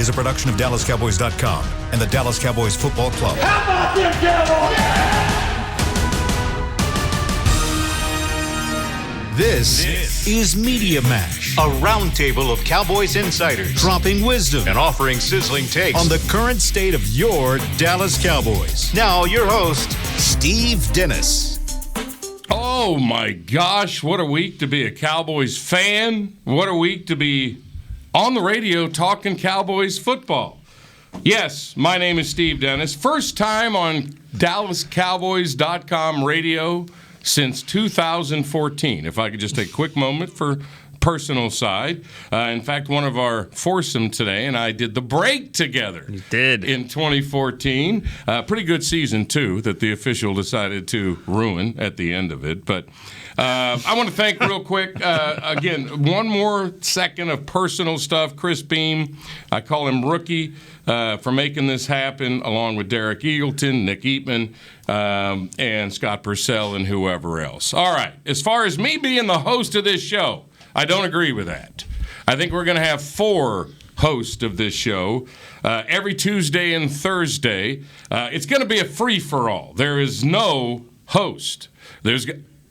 is a production of DallasCowboys.com and the Dallas Cowboys Football Club. How about them Cowboys? Yeah! This is Media Mash, a roundtable of Cowboys insiders dropping wisdom and offering sizzling takes on the current state of your Dallas Cowboys. Now, your host, Steve Dennis. Oh my gosh, what a week to be a Cowboys fan. What a week to be on the radio talking Cowboys football. Yes, my name is Steve Dennis. First time on DallasCowboys.com radio since 2014. If I could just take a quick moment for personal side. In fact, one of our foursome today and I did the break together. You did. In 2014. Pretty good season, too, that the official decided to ruin at the end of it. But I want to thank real quick, again, one more second of personal stuff. Chris Beam, I call him Rookie, for making this happen, along with Derek Eagleton, Nick Eatman, and Scott Purcell, and whoever else. All right, as far as me being the host of this show, I don't agree with that. I think we're going to have 4 hosts of this show every Tuesday and Thursday. It's going to be a free-for-all. There is no host.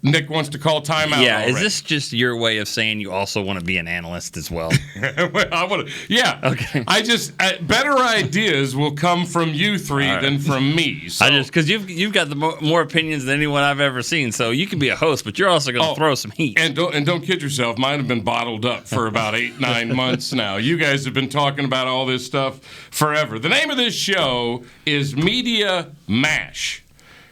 Nick wants to call timeout. Yeah, already. Is this just your way of saying you also want to be an analyst as well? Well, I want to. Yeah. Okay. I just better ideas will come from you three than from me. So. I just because you've got the more opinions than anyone I've ever seen, so you can be a host, but you're also going to throw some heat. And don't kid yourself. Mine have been bottled up for about 8-9 months now. You guys have been talking about all this stuff forever. The name of this show is Media Mash,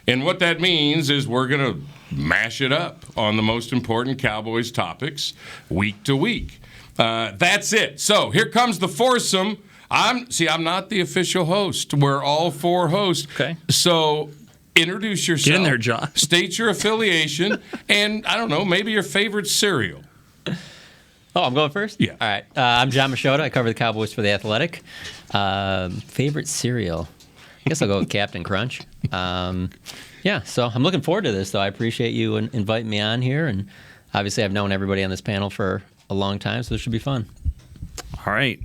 and what that means is we're going to mash it up on the most important Cowboys topics week to week. That's it. So here comes the foursome. I'm not the official host. We're all 4 hosts. Okay. So introduce yourself. Get in there, John. State your affiliation, and I don't know, maybe your favorite cereal. Oh, I'm going first? Yeah. All right. I'm John Machota. I cover the Cowboys for The Athletic. Favorite cereal? I guess I'll go with Captain Crunch. Yeah, so I'm looking forward to this, though. I appreciate you inviting me on here, and obviously I've known everybody on this panel for a long time, so this should be fun. All right,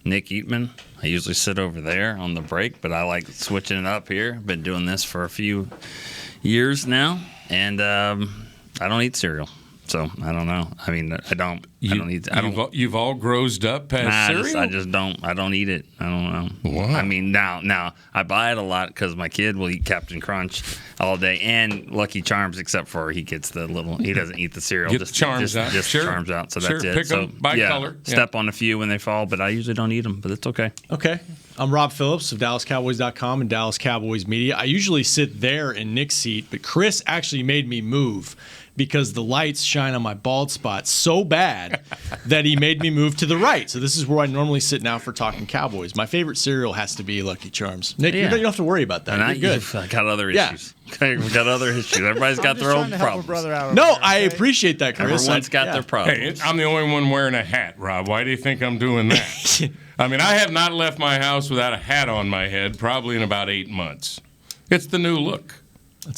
Nick Eatman. I usually sit over there on the break, but I like switching it up here. I've been doing this for a few years now, and I don't eat cereal. So I don't know. I mean, I don't eat. You've all grossed up past cereal. I just don't. I don't eat it. I don't know. Wow. I mean, now I buy it a lot because my kid will eat Captain Crunch all day and Lucky Charms, except for he gets the little. He doesn't eat the cereal. Just Charms out. Just Sure. Charms out. So Sure. that's it. Pick so them by color. Step on a few when they fall, but I usually don't eat them. But it's okay. Okay. I'm Rob Phillips of DallasCowboys.com and Dallas Cowboys Media. I usually sit there in Nick's seat, but Chris actually made me move because the lights shine on my bald spot so bad that he made me move to the right. So this is where I normally sit now for talking Cowboys. My favorite cereal has to be Lucky Charms. Nick, you don't have to worry about that. And You're good. I got other Yeah. issues. We got other issues. Everybody's got their own problems. No, I appreciate that, Chris. Everyone's got their problems. Hey, I'm the only one wearing a hat, Rob. Why do you think I'm doing that? I mean, I have not left my house without a hat on my head probably in about 8 months. It's the new look.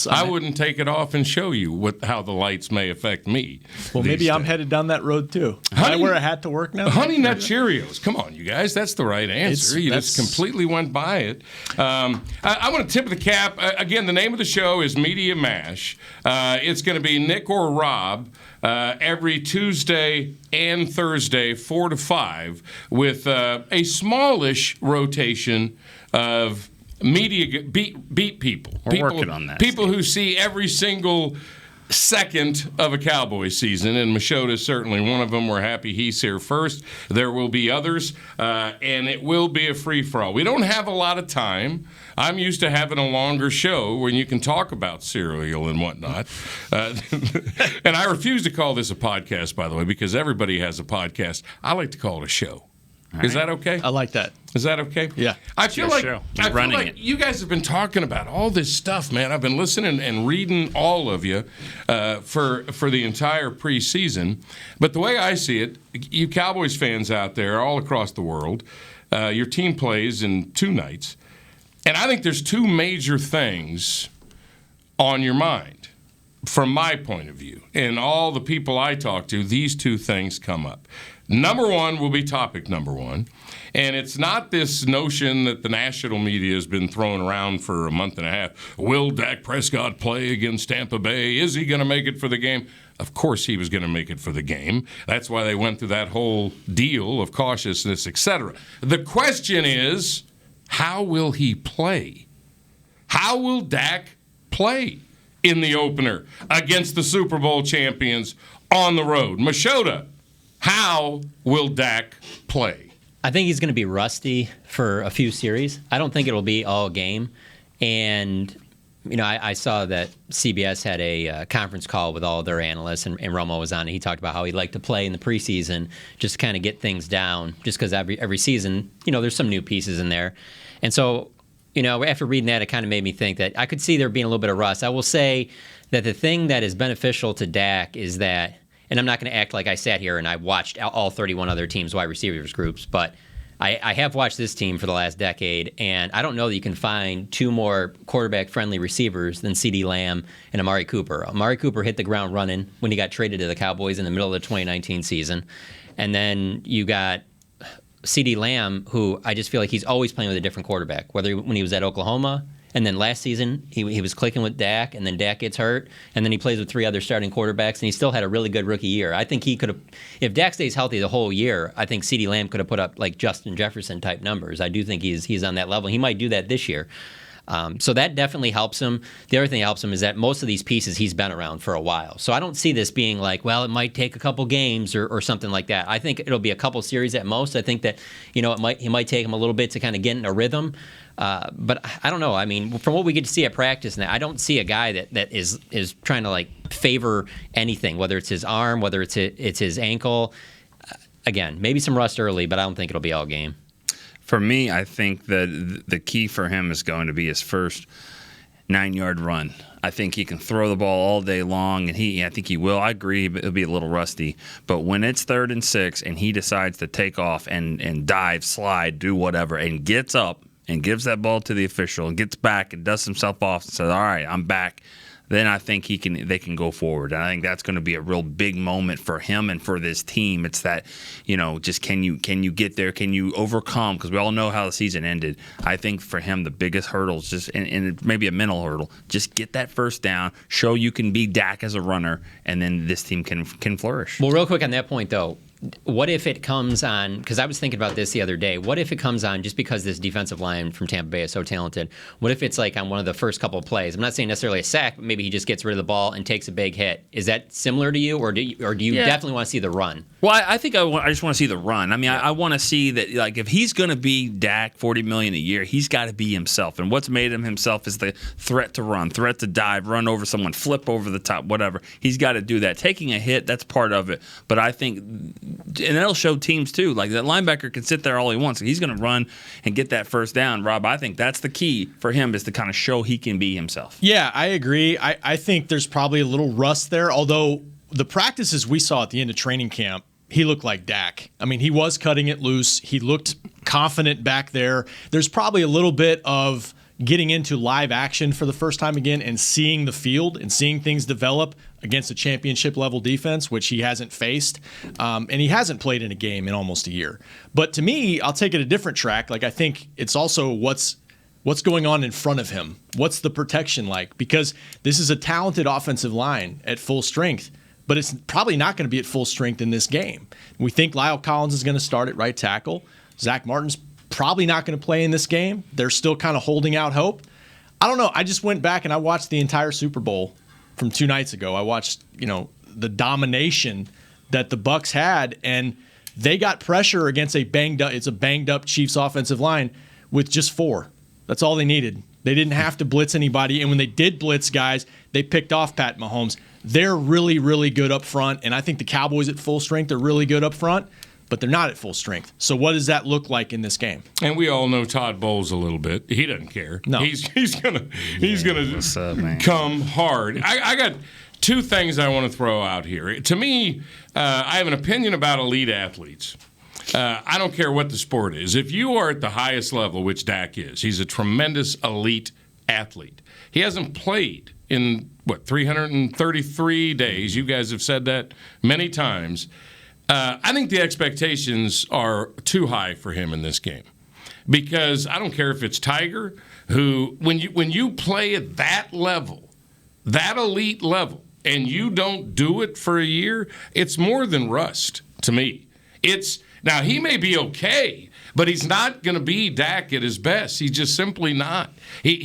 I wouldn't take it off and show you how the lights may affect me. Well, maybe I'm headed down that road, too. I wear a hat to work now? Honey Nut Cheerios. Come on, you guys. That's the right answer. You just completely went by it. I want to tip the cap. Again, the name of the show is Media Mash. It's going to be Nick or Rob every Tuesday and Thursday, 4 to 5, with a smallish rotation of media beat people. We're working on that. People who see every single second of a Cowboys season, and Machota is certainly one of them. We're happy he's here first. There will be others, and it will be a free-for-all. We don't have a lot of time. I'm used to having a longer show when you can talk about cereal and whatnot. And I refuse to call this a podcast, by the way, because everybody has a podcast. I like to call it a show. Right. Is that okay? I like that. Is that okay? Yeah. I feel like you guys have been talking about all this stuff, man. I've been listening and reading all of you for the entire preseason. But the way I see it, you Cowboys fans out there all across the world, your team plays in 2 nights. And I think there's 2 major things on your mind. from my point of view, and all the people I talk to, these two things come up. Number one will be topic number one. And it's not this notion that the national media has been throwing around for a month and a half. Will Dak Prescott play against Tampa Bay? Is he going to make it for the game? Of course he was going to make it for the game. That's why they went through that whole deal of cautiousness, etc. The question is, how will he play? How will Dak play in the opener against the Super Bowl champions on the road? Machota, how will Dak play? I think he's going to be rusty for a few series. I don't think it'll be all game. And, I saw that CBS had a conference call with all their analysts, and Romo was on, and he talked about how he'd like to play in the preseason just to kind of get things down, just because every season, there's some new pieces in there. And so, after reading that, it kind of made me think that I could see there being a little bit of rust. I will say that the thing that is beneficial to Dak is that, and I'm not going to act like I sat here and I watched all 31 other teams' wide receivers groups, but I have watched this team for the last decade, and I don't know that you can find two more quarterback-friendly receivers than CeeDee Lamb and Amari Cooper. Amari Cooper hit the ground running when he got traded to the Cowboys in the middle of the 2019 season. And then you got CeeDee Lamb, who I just feel like he's always playing with a different quarterback, whether when he was at Oklahoma, and then last season he was clicking with Dak, and then Dak gets hurt, and then he plays with three other starting quarterbacks, and he still had a really good rookie year. I think he could have, if Dak stays healthy the whole year, I think CeeDee Lamb could have put up like Justin Jefferson type numbers. I do think he's on that level. He might do that this year. So that definitely helps him. The other thing that helps him is that most of these pieces he's been around for a while. So I don't see this being like, well, it might take a couple games or something like that. I think it'll be a couple series at most. I think that, he might take him a little bit to kind of get in a rhythm. But I don't know. I mean, from what we get to see at practice now, I don't see a guy that is trying to like favor anything, whether it's his arm, whether it's his ankle. Again, maybe some rust early, but I don't think it'll be all game. For me, I think that the key for him is going to be his first 9-yard run. I think he can throw the ball all day long, and I think he will. I agree, but it'll be a little rusty. But when it's 3rd and 6 and he decides to take off and dive, slide, do whatever, and gets up and gives that ball to the official and gets back and dusts himself off and says, all right, I'm back, then I think they can go forward. And I think that's going to be a real big moment for him and for this team. It's that, just can you get there? Can you overcome? Because we all know how the season ended. I think for him, the biggest hurdle is just, and maybe a mental hurdle, just get that first down, show you can be Dak as a runner, and then this team can flourish. Well, real quick on that point, though, what if it comes on, because I was thinking about this the other day, what if it comes on just because this defensive line from Tampa Bay is so talented? What if it's like on one of the first couple of plays? I'm not saying necessarily a sack, but maybe he just gets rid of the ball and takes a big hit. Is that similar to you, or do you definitely want to see the run? Well, I think I just want to see the run. I mean, I want to see that, like, if he's going to be Dak, $40 million a year, he's got to be himself. And what's made him himself is the threat to run, threat to dive, run over someone, flip over the top, whatever. He's got to do that. Taking a hit, that's part of it. But I think, and that'll show teams too. Like, that linebacker can sit there all he wants. He's going to run and get that first down. Rob, I think that's the key for him, is to kind of show he can be himself. Yeah, I agree. I think there's probably a little rust there, although the practices we saw at the end of training camp, he looked like Dak. I mean, he was cutting it loose. He looked confident back there. There's probably a little bit of getting into live action for the first time again and seeing the field and seeing things develop against a championship level defense, which he hasn't faced. And he hasn't played in a game in almost a year. But to me, I'll take it a different track. Like, I think it's also what's going on in front of him. What's the protection like? Because this is a talented offensive line at full strength, but it's probably not going to be at full strength in this game. We think Lyle Collins is going to start at right tackle. Zach Martin's probably not going to play in this game. They're still kind of holding out hope. I don't know. I just went back and I watched the entire Super Bowl from 2 nights ago. I watched, the domination that the Bucs had, and they got pressure against a banged up Chiefs offensive line with just 4. That's all they needed. They didn't have to blitz anybody, and when they did blitz guys, they picked off Pat Mahomes. They're really, really good up front, and I think the Cowboys at full strength are really good up front, but they're not at full strength. So what does that look like in this game? And we all know Todd Bowles a little bit. He doesn't care. No. He's gonna come hard. I got 2 things I want to throw out here. To me, I have an opinion about elite athletes. I don't care what the sport is. If you are at the highest level, which Dak is, he's a tremendous elite athlete. He hasn't played in 333 days. You guys have said that many times. I think the expectations are too high for him in this game, because I don't care if it's Tiger, who when you play at that level, that elite level, and you don't do it for a year, it's more than rust to me. Now he may be okay, but he's not going to be Dak at his best. He's just simply not. I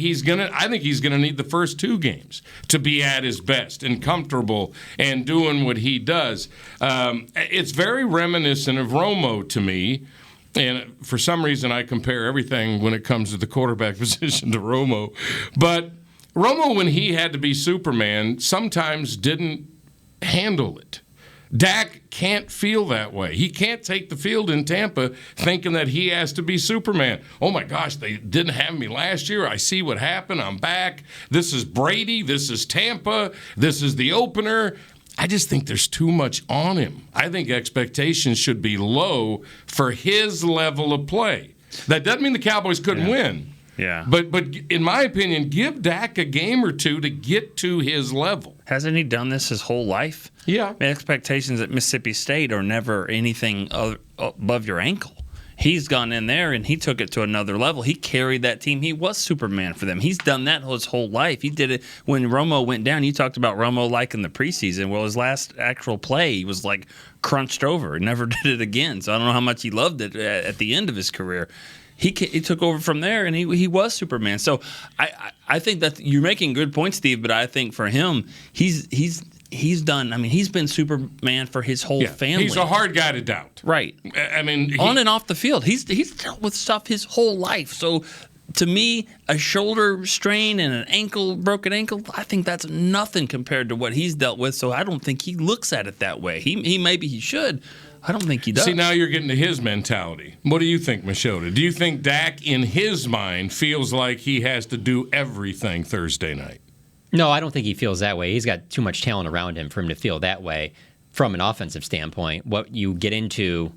think he's gonna need the first 2 games to be at his best and comfortable and doing what he does. It's very reminiscent of Romo to me. And for some reason, I compare everything when it comes to the quarterback position to Romo. But Romo, when he had to be Superman, sometimes didn't handle it. Dak can't feel that way. He can't take the field in Tampa thinking that he has to be Superman. Oh, my gosh, they didn't have me last year. I see what happened. I'm back. This is Brady. This is Tampa. This is the opener. I just think there's too much on him. I think expectations should be low for his level of play. That doesn't mean the Cowboys couldn't win. Yeah. But in my opinion, give Dak a game or two to get to his level. Hasn't he done this his whole life? Yeah. Expectations at Mississippi State are never anything above your ankle. He's gone in there and he took it to another level. He carried that team. He was Superman for them. He's done that his whole life. He did it when Romo went down. You talked about Romo like in the preseason. Well, his last actual play, he was like crunched over. He never did it again. So I don't know how much he loved it at the end of his career. He took over from there, and he was Superman. So I think that you're making good points, Steve. But I think for him, he's done. I mean, he's been Superman for his whole family. He's a hard guy to doubt. Right. I mean, on and off the field, he's dealt with stuff his whole life. So to me, a shoulder strain and an broken ankle, I think that's nothing compared to what he's dealt with. So I don't think he looks at it that way. He maybe he should. I don't think he does. See, now you're getting to his mentality. What do you think, Machota? Do you think Dak, in his mind, feels like he has to do everything Thursday night? No, I don't think he feels that way. He's got too much talent around him for him to feel that way from an offensive standpoint. What you get into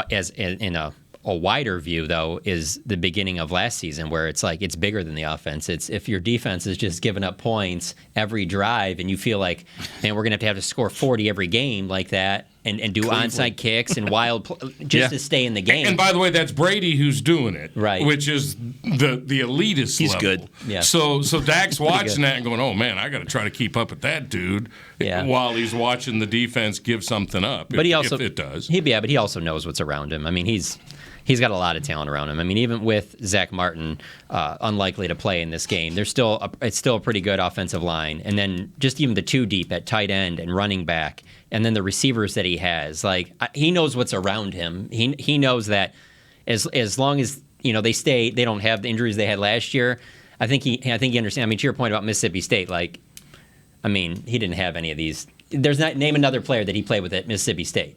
in a wider view, though, is the beginning of last season, where it's like it's bigger than the offense. It's if your defense is just giving up points every drive and you feel like, man, we're going to have to score 40 every game like that and do onside kicks and to stay in the game. And by the way, that's Brady who's doing it, right? Which is the elitist He's level. good. Yeah. So Dak's watching that and going, oh, man, I got to try to keep up with that dude while he's watching the defense give something up, but if it does. But he also knows what's around him. I mean, he's got a lot of talent around him. I mean, even with Zach Martin unlikely to play in this game, it's still a pretty good offensive line. And then just even the 2 deep at tight end and running back, and then the receivers that he has, like he knows what's around him. He knows that as long as they don't have the injuries they had last year. I think he understands. I mean, to your point about Mississippi State, he didn't have any of these. Name another player that he played with at Mississippi State.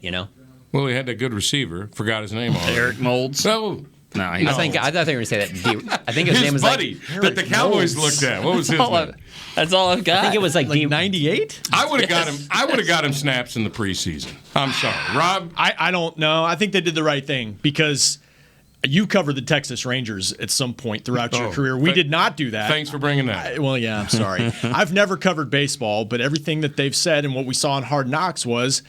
Well, he had a good receiver. Forgot his name already. Eric Moulds. No. I thought they were going to say that. I think his name was buddy that the Cowboys looked at. What was his name? That's all I've got. I think it was like 98. I would have got him. I would have got him snaps in the preseason. I'm sorry, Rob. I don't know. I think they did the right thing because you covered the Texas Rangers at some point throughout your career. We did not do that. Thanks for bringing that. I'm sorry. I've never covered baseball, but everything that they've said and what we saw in Hard Knocks was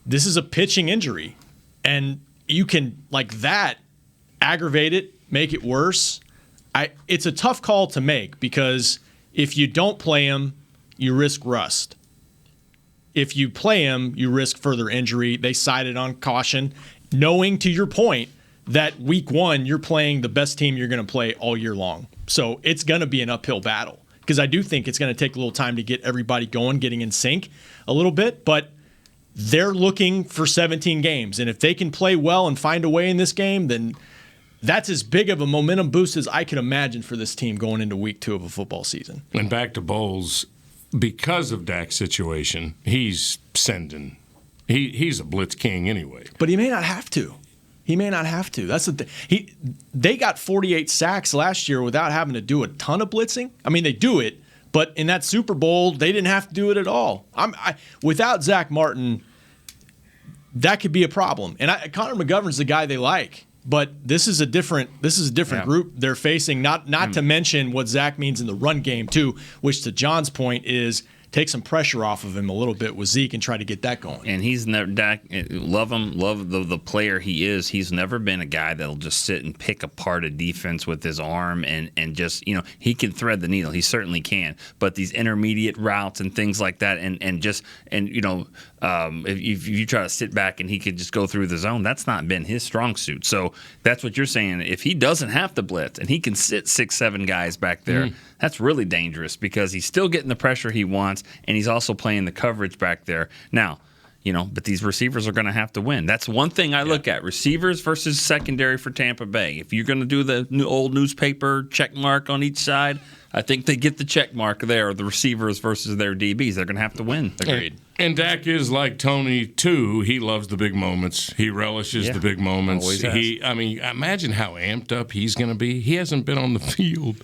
this is a pitching injury. And you can, aggravate it, make it worse. It's a tough call to make because if you don't play him, you risk rust. If you play him, you risk further injury. They cited on caution, knowing, to your point, that week 1, you're playing the best team you're going to play all year long. So it's going to be an uphill battle because I do think it's going to take a little time to get everybody going, getting in sync a little bit. But they're looking for 17 games. And if they can play well and find a way in this game, then that's as big of a momentum boost as I can imagine for this team going into week 2 of a football season. And back to Bowles, because of Dak's situation, he's sending. He's a blitz king anyway. But he may not have to. That's the thing. They got 48 sacks last year without having to do a ton of blitzing. I mean, they do it. But in that Super Bowl, they didn't have to do it at all. Without Zach Martin, that could be a problem. And Connor McGovern's the guy they like. But this is a different group they're facing. Not to mention what Zach means in the run game too, which to John's point is take some pressure off of him a little bit with Zeke and try to get that going. And he's never Dak. Love him, love the player he is. He's never been a guy that'll just sit and pick apart a defense with his arm and just he can thread the needle. He certainly can. But these intermediate routes and things like that, if you try to sit back and he could just go through the zone, that's not been his strong suit. So that's what you're saying. If he doesn't have to blitz and he can sit 6-7 guys back there, that's really dangerous because he's still getting the pressure he wants and he's also playing the coverage back there. Now, but these receivers are going to have to win. That's one thing I look at: receivers versus secondary for Tampa Bay. If you're going to do the old newspaper check mark on each side, I think they get the check mark there. The receivers versus their DBs, they're going to have to win. Agreed. And Dak is like Tony too. He loves the big moments. He relishes the big moments. Always has. Imagine how amped up he's going to be. He hasn't been on the field.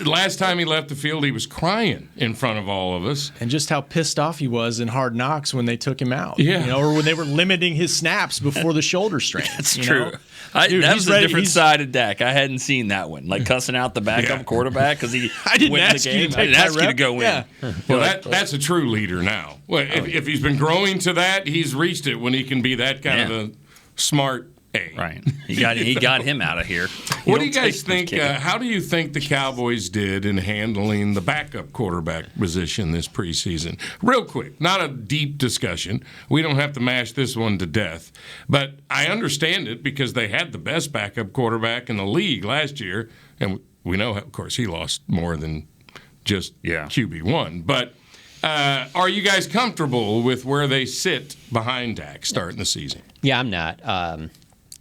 Last time he left the field, he was crying in front of all of us. And just how pissed off he was in Hard Knocks when they took him out. Yeah. Or when they were limiting his snaps before the shoulder strain. That's true. Dude, that was a different side of Dak. I hadn't seen that one, like cussing out the backup quarterback because he I didn't went in the ask you game. to I take didn't my ask you to rep. go in. Well, that's a true leader now. Well, if he's been growing to that, he's reached it when he can be that kind of a smart A. Right. He got him out of here. What do you guys think? How do you think the Cowboys did in handling the backup quarterback position this preseason? Real quick, not a deep discussion. We don't have to mash this one to death. But I understand it because they had the best backup quarterback in the league last year. And we know, of course, he lost more than just QB1. But are you guys comfortable with where they sit behind Dak starting the season? Yeah, I'm not.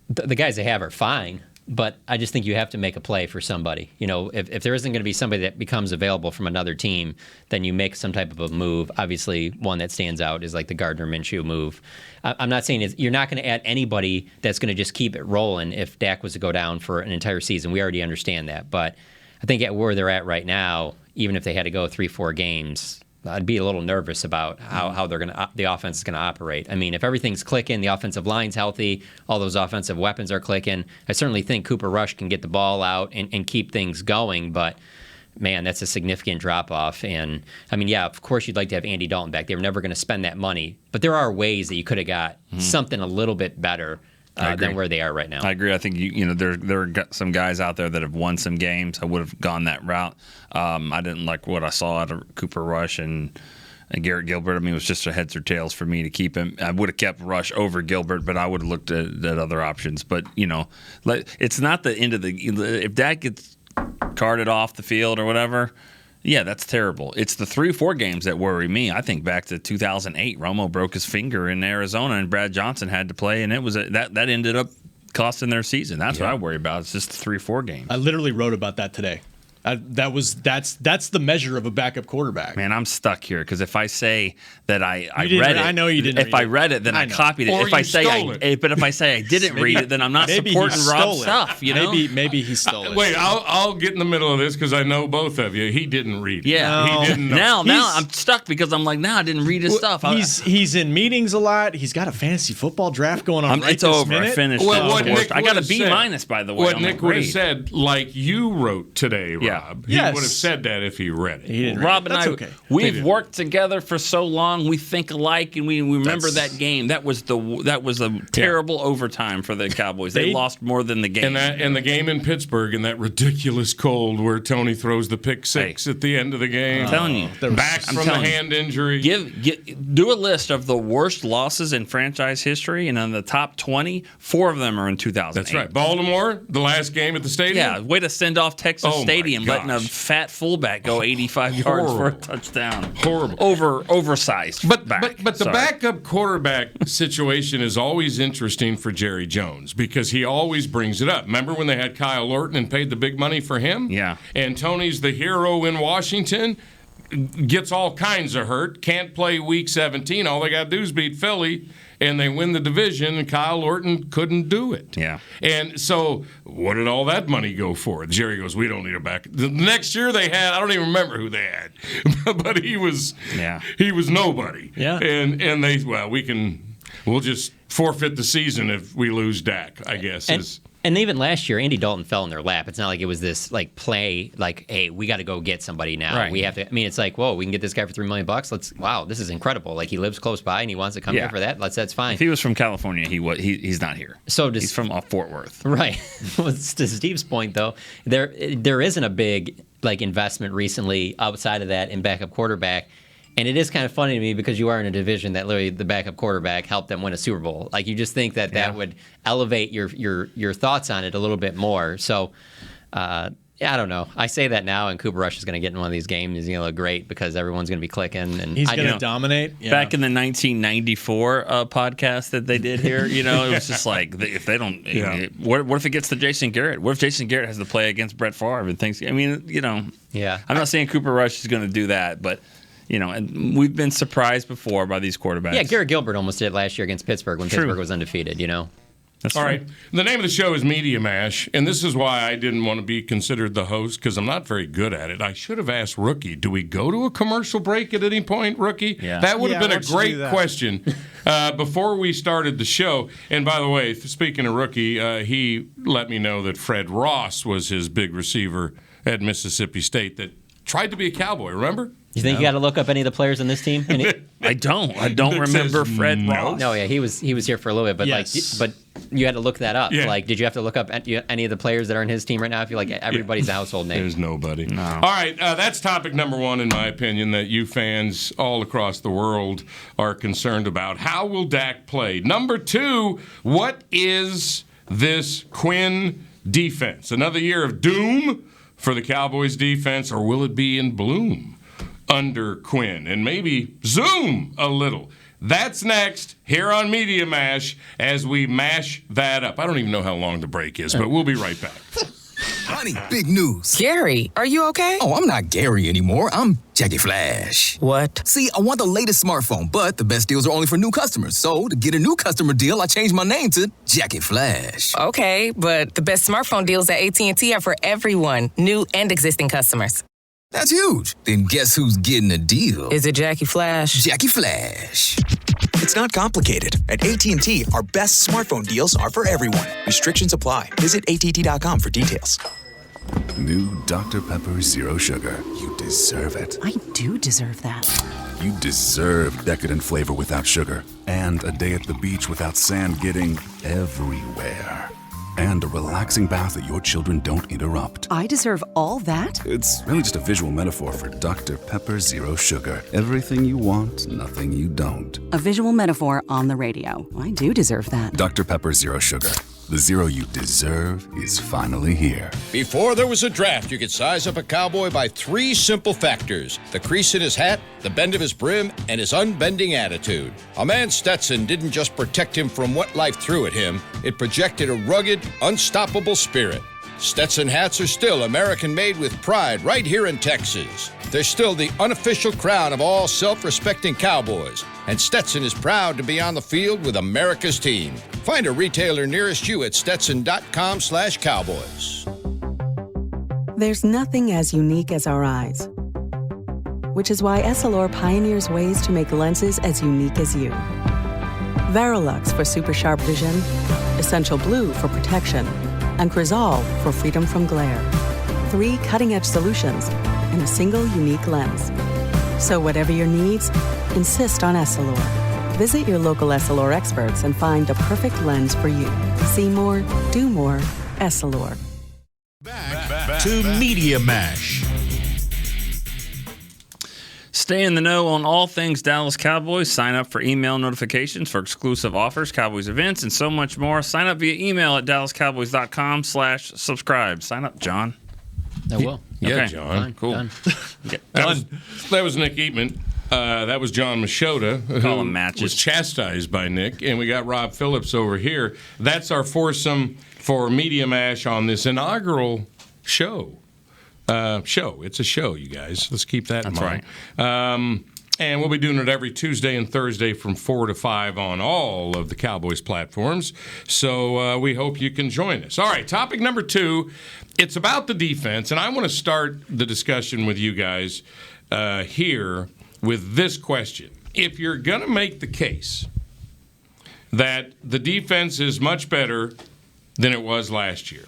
The guys they have are fine, but I just think you have to make a play for somebody. If there isn't going to be somebody that becomes available from another team, then you make some type of a move. Obviously, one that stands out is like the Gardner Minshew move. I'm not saying you're not going to add anybody that's going to just keep it rolling if Dak was to go down for an entire season. We already understand that. But I think at where they're at right now, even if they had to go 3-4 games, I'd be a little nervous about how the offense is going to operate. I mean, if everything's clicking, the offensive line's healthy, all those offensive weapons are clicking, I certainly think Cooper Rush can get the ball out and keep things going, but man, that's a significant drop-off. And, I mean, yeah, of course you'd like to have Andy Dalton back. They were never going to spend that money, but there are ways that you could have got something a little bit better than where they are right now. I agree. I think there are some guys out there that have won some games. I would have gone that route. I didn't like what I saw out of Cooper Rush and Garrett Gilbert. I mean, it was just a heads or tails for me to keep him. I would have kept Rush over Gilbert, but I would have looked at other options. But it's not the end of the. If Dak gets carted off the field or whatever. Yeah, that's terrible. It's the 3-4 games that worry me. I think back to 2008, Romo broke his finger in Arizona, and Brad Johnson had to play, and it was that ended up costing their season. That's what I worry about. It's just the 3-4 games. I literally wrote about that today. That's the measure of a backup quarterback. Man, I'm stuck here because if I say that I read it, I know you didn't. If I read it, then I copied it. Or if I say but if I say I didn't read it, then I'm not supporting Rob's stuff. Maybe he stole it. Wait, I'll get in the middle of this because I know both of you. He didn't read it. Yeah, he didn't know. Now I'm stuck because I'm like, I didn't read his stuff. He's in meetings a lot. He's got a fantasy football draft going on. It's over. Minute. I finished. I got a B minus, by the way. What Nick would have said, like you wrote today, Rob. He would have said that if he read it. Rob and I, we've worked together for so long. We think alike, and we remember that game. That was a terrible overtime for the Cowboys. They lost more than the game. And the game in Pittsburgh in that ridiculous cold where Tony throws the pick six at the end of the game. I'm telling you, back from the hand injury. Do a list of the worst losses in franchise history, and on the top 20, 4 of them are in 2008. That's right. Baltimore, the last game at the stadium. Yeah, way to send off Texas Stadium, letting a fat fullback go 85 yards for a touchdown. Horrible. Oversized. But the backup quarterback situation is always interesting for Jerry Jones because he always brings it up. Remember when they had Kyle Orton and paid the big money for him? Yeah. And Tony's the hero in Washington, gets all kinds of hurt, can't play week 17. All they got to do is beat Philly, and they win the division, and Kyle Orton couldn't do it. Yeah. And so what did all that money go for? Jerry goes, we don't need a back. The next year they had, I don't even remember who they had, but he was nobody. Yeah. And they, we can we'll just forfeit the season if we lose Dak, I guess. And even last year, Andy Dalton fell in their lap. It's not like it was this like play, like, hey, we got to go get somebody now. Right. We have to. I mean, it's like, whoa, we can get this guy for $3 million. Wow, this is incrable. Like, he lives close by and he wants to come here for that. That's fine. If he was from California, he's not here. He's from Fort Worth. Right. To Steve's point, though, there isn't a big like investment recently outside of that in backup quarterback. And it is kind of funny to me because you are in a division that literally the backup quarterback helped them win a Super Bowl. Like, you just think that would elevate your thoughts on it a little bit more. So, I don't know. I say that now, and Cooper Rush is going to get in one of these games. He's going to look great because everyone's going to be clicking. And he's going to dominate. Yeah. Back in the 1994 podcast that they did here, it was just like, if they don't, what if it gets to Jason Garrett? What if Jason Garrett has to play against Brett Favre and things? I mean, Yeah. I'm not saying Cooper Rush is going to do that, but. And we've been surprised before by these quarterbacks. Yeah, Garrett Gilbert almost did it last year against Pittsburgh when Pittsburgh was undefeated, That's all right. The name of the show is Media Mash, and this is why I didn't want to be considered the host because I'm not very good at it. I should have asked Rookie, do we go to a commercial break at any point, Rookie? Yeah. That would have been a great question before we started the show. And by the way, speaking of Rookie, he let me know that Fred Ross was his big receiver at Mississippi State that tried to be a Cowboy, remember? You think you got to look up any of the players on this team? I don't remember Fred Ross. No, yeah, he was here for a little bit, but but you had to look that up. Yeah. Like, did you have to look up any of the players that are on his team right now? I feel like everybody's a household name. There's nobody. No. All right, that's topic number one, in my opinion, that you fans all across the world are concerned about. How will Dak play? Number two, what is this Quinn defense? Another year of doom for the Cowboys defense, or will it be in bloom under Quinn and maybe zoom a little? That's next here on Media Mash as we mash that up. I don't even know how long the break is, but we'll be right back. Honey, big news. Gary, are you okay? Oh, I'm not Gary anymore. I'm Jackie Flash. What? See, I want the latest smartphone, but the best deals are only for new customers. So to get a new customer deal, I changed my name to Jackie Flash. Okay, but the best smartphone deals at AT&T are for everyone, new and existing customers. That's huge. Then guess who's getting a deal? Is it Jackie Flash? Jackie Flash. It's not complicated. At AT&T, our best smartphone deals are for everyone. Restrictions apply. Visit att.com for details. New Dr. Pepper Zero Sugar. You deserve it. I do deserve that. You deserve decadent flavor without sugar. And a day at the beach without sand getting everywhere. And a relaxing bath that your children don't interrupt. I deserve all that? It's really just a visual metaphor for Dr. Pepper Zero Sugar. Everything you want, nothing you don't. A visual metaphor on the radio. I do deserve that. Dr. Pepper Zero Sugar. The zero you deserve is finally here. Before there was a draft, you could size up a cowboy by three simple factors: the crease in his hat, the bend of his brim, and his unbending attitude. A man Stetson didn't just protect him from what life threw at him, it projected a rugged, unstoppable spirit. Stetson hats are still American-made with pride right here in Texas. They're still the unofficial crown of all self-respecting cowboys, and Stetson is proud to be on the field with America's team. Find a retailer nearest you at stetson.com/cowboys. There's nothing as unique as our eyes, which is why Essilor pioneers ways to make lenses as unique as you. Verilux for super sharp vision, Essential Blue for protection, and Crizal for freedom from glare. 3 cutting-edge solutions in a single unique lens. So whatever your needs, insist on Essilor. Visit your local Essilor experts and find the perfect lens for you. See more, do more, Essilor. Back to Media Mash. Stay in the know on all things Dallas Cowboys. Sign up for email notifications for exclusive offers, Cowboys events, and so much more. Sign up via email at dallascowboys.com/subscribe. Sign up, John. I will. Yeah, Okay. John. Fine, Cool. done. That was Nick Eatman. That was John Machota, Call who him matches. was chastised by Nick. And we got Rob Phillips over here. That's our foursome for Media Mash on this inaugural show. It's a show, you guys. Let's keep that in mind. Right. And we'll be doing it every Tuesday and Thursday from 4 to 5 on all of the Cowboys platforms. So we hope you can join us. All right, topic number 2. It's about the defense, and I want to start the discussion with you guys here with this question. If you're going to make the case that the defense is much better than it was last year.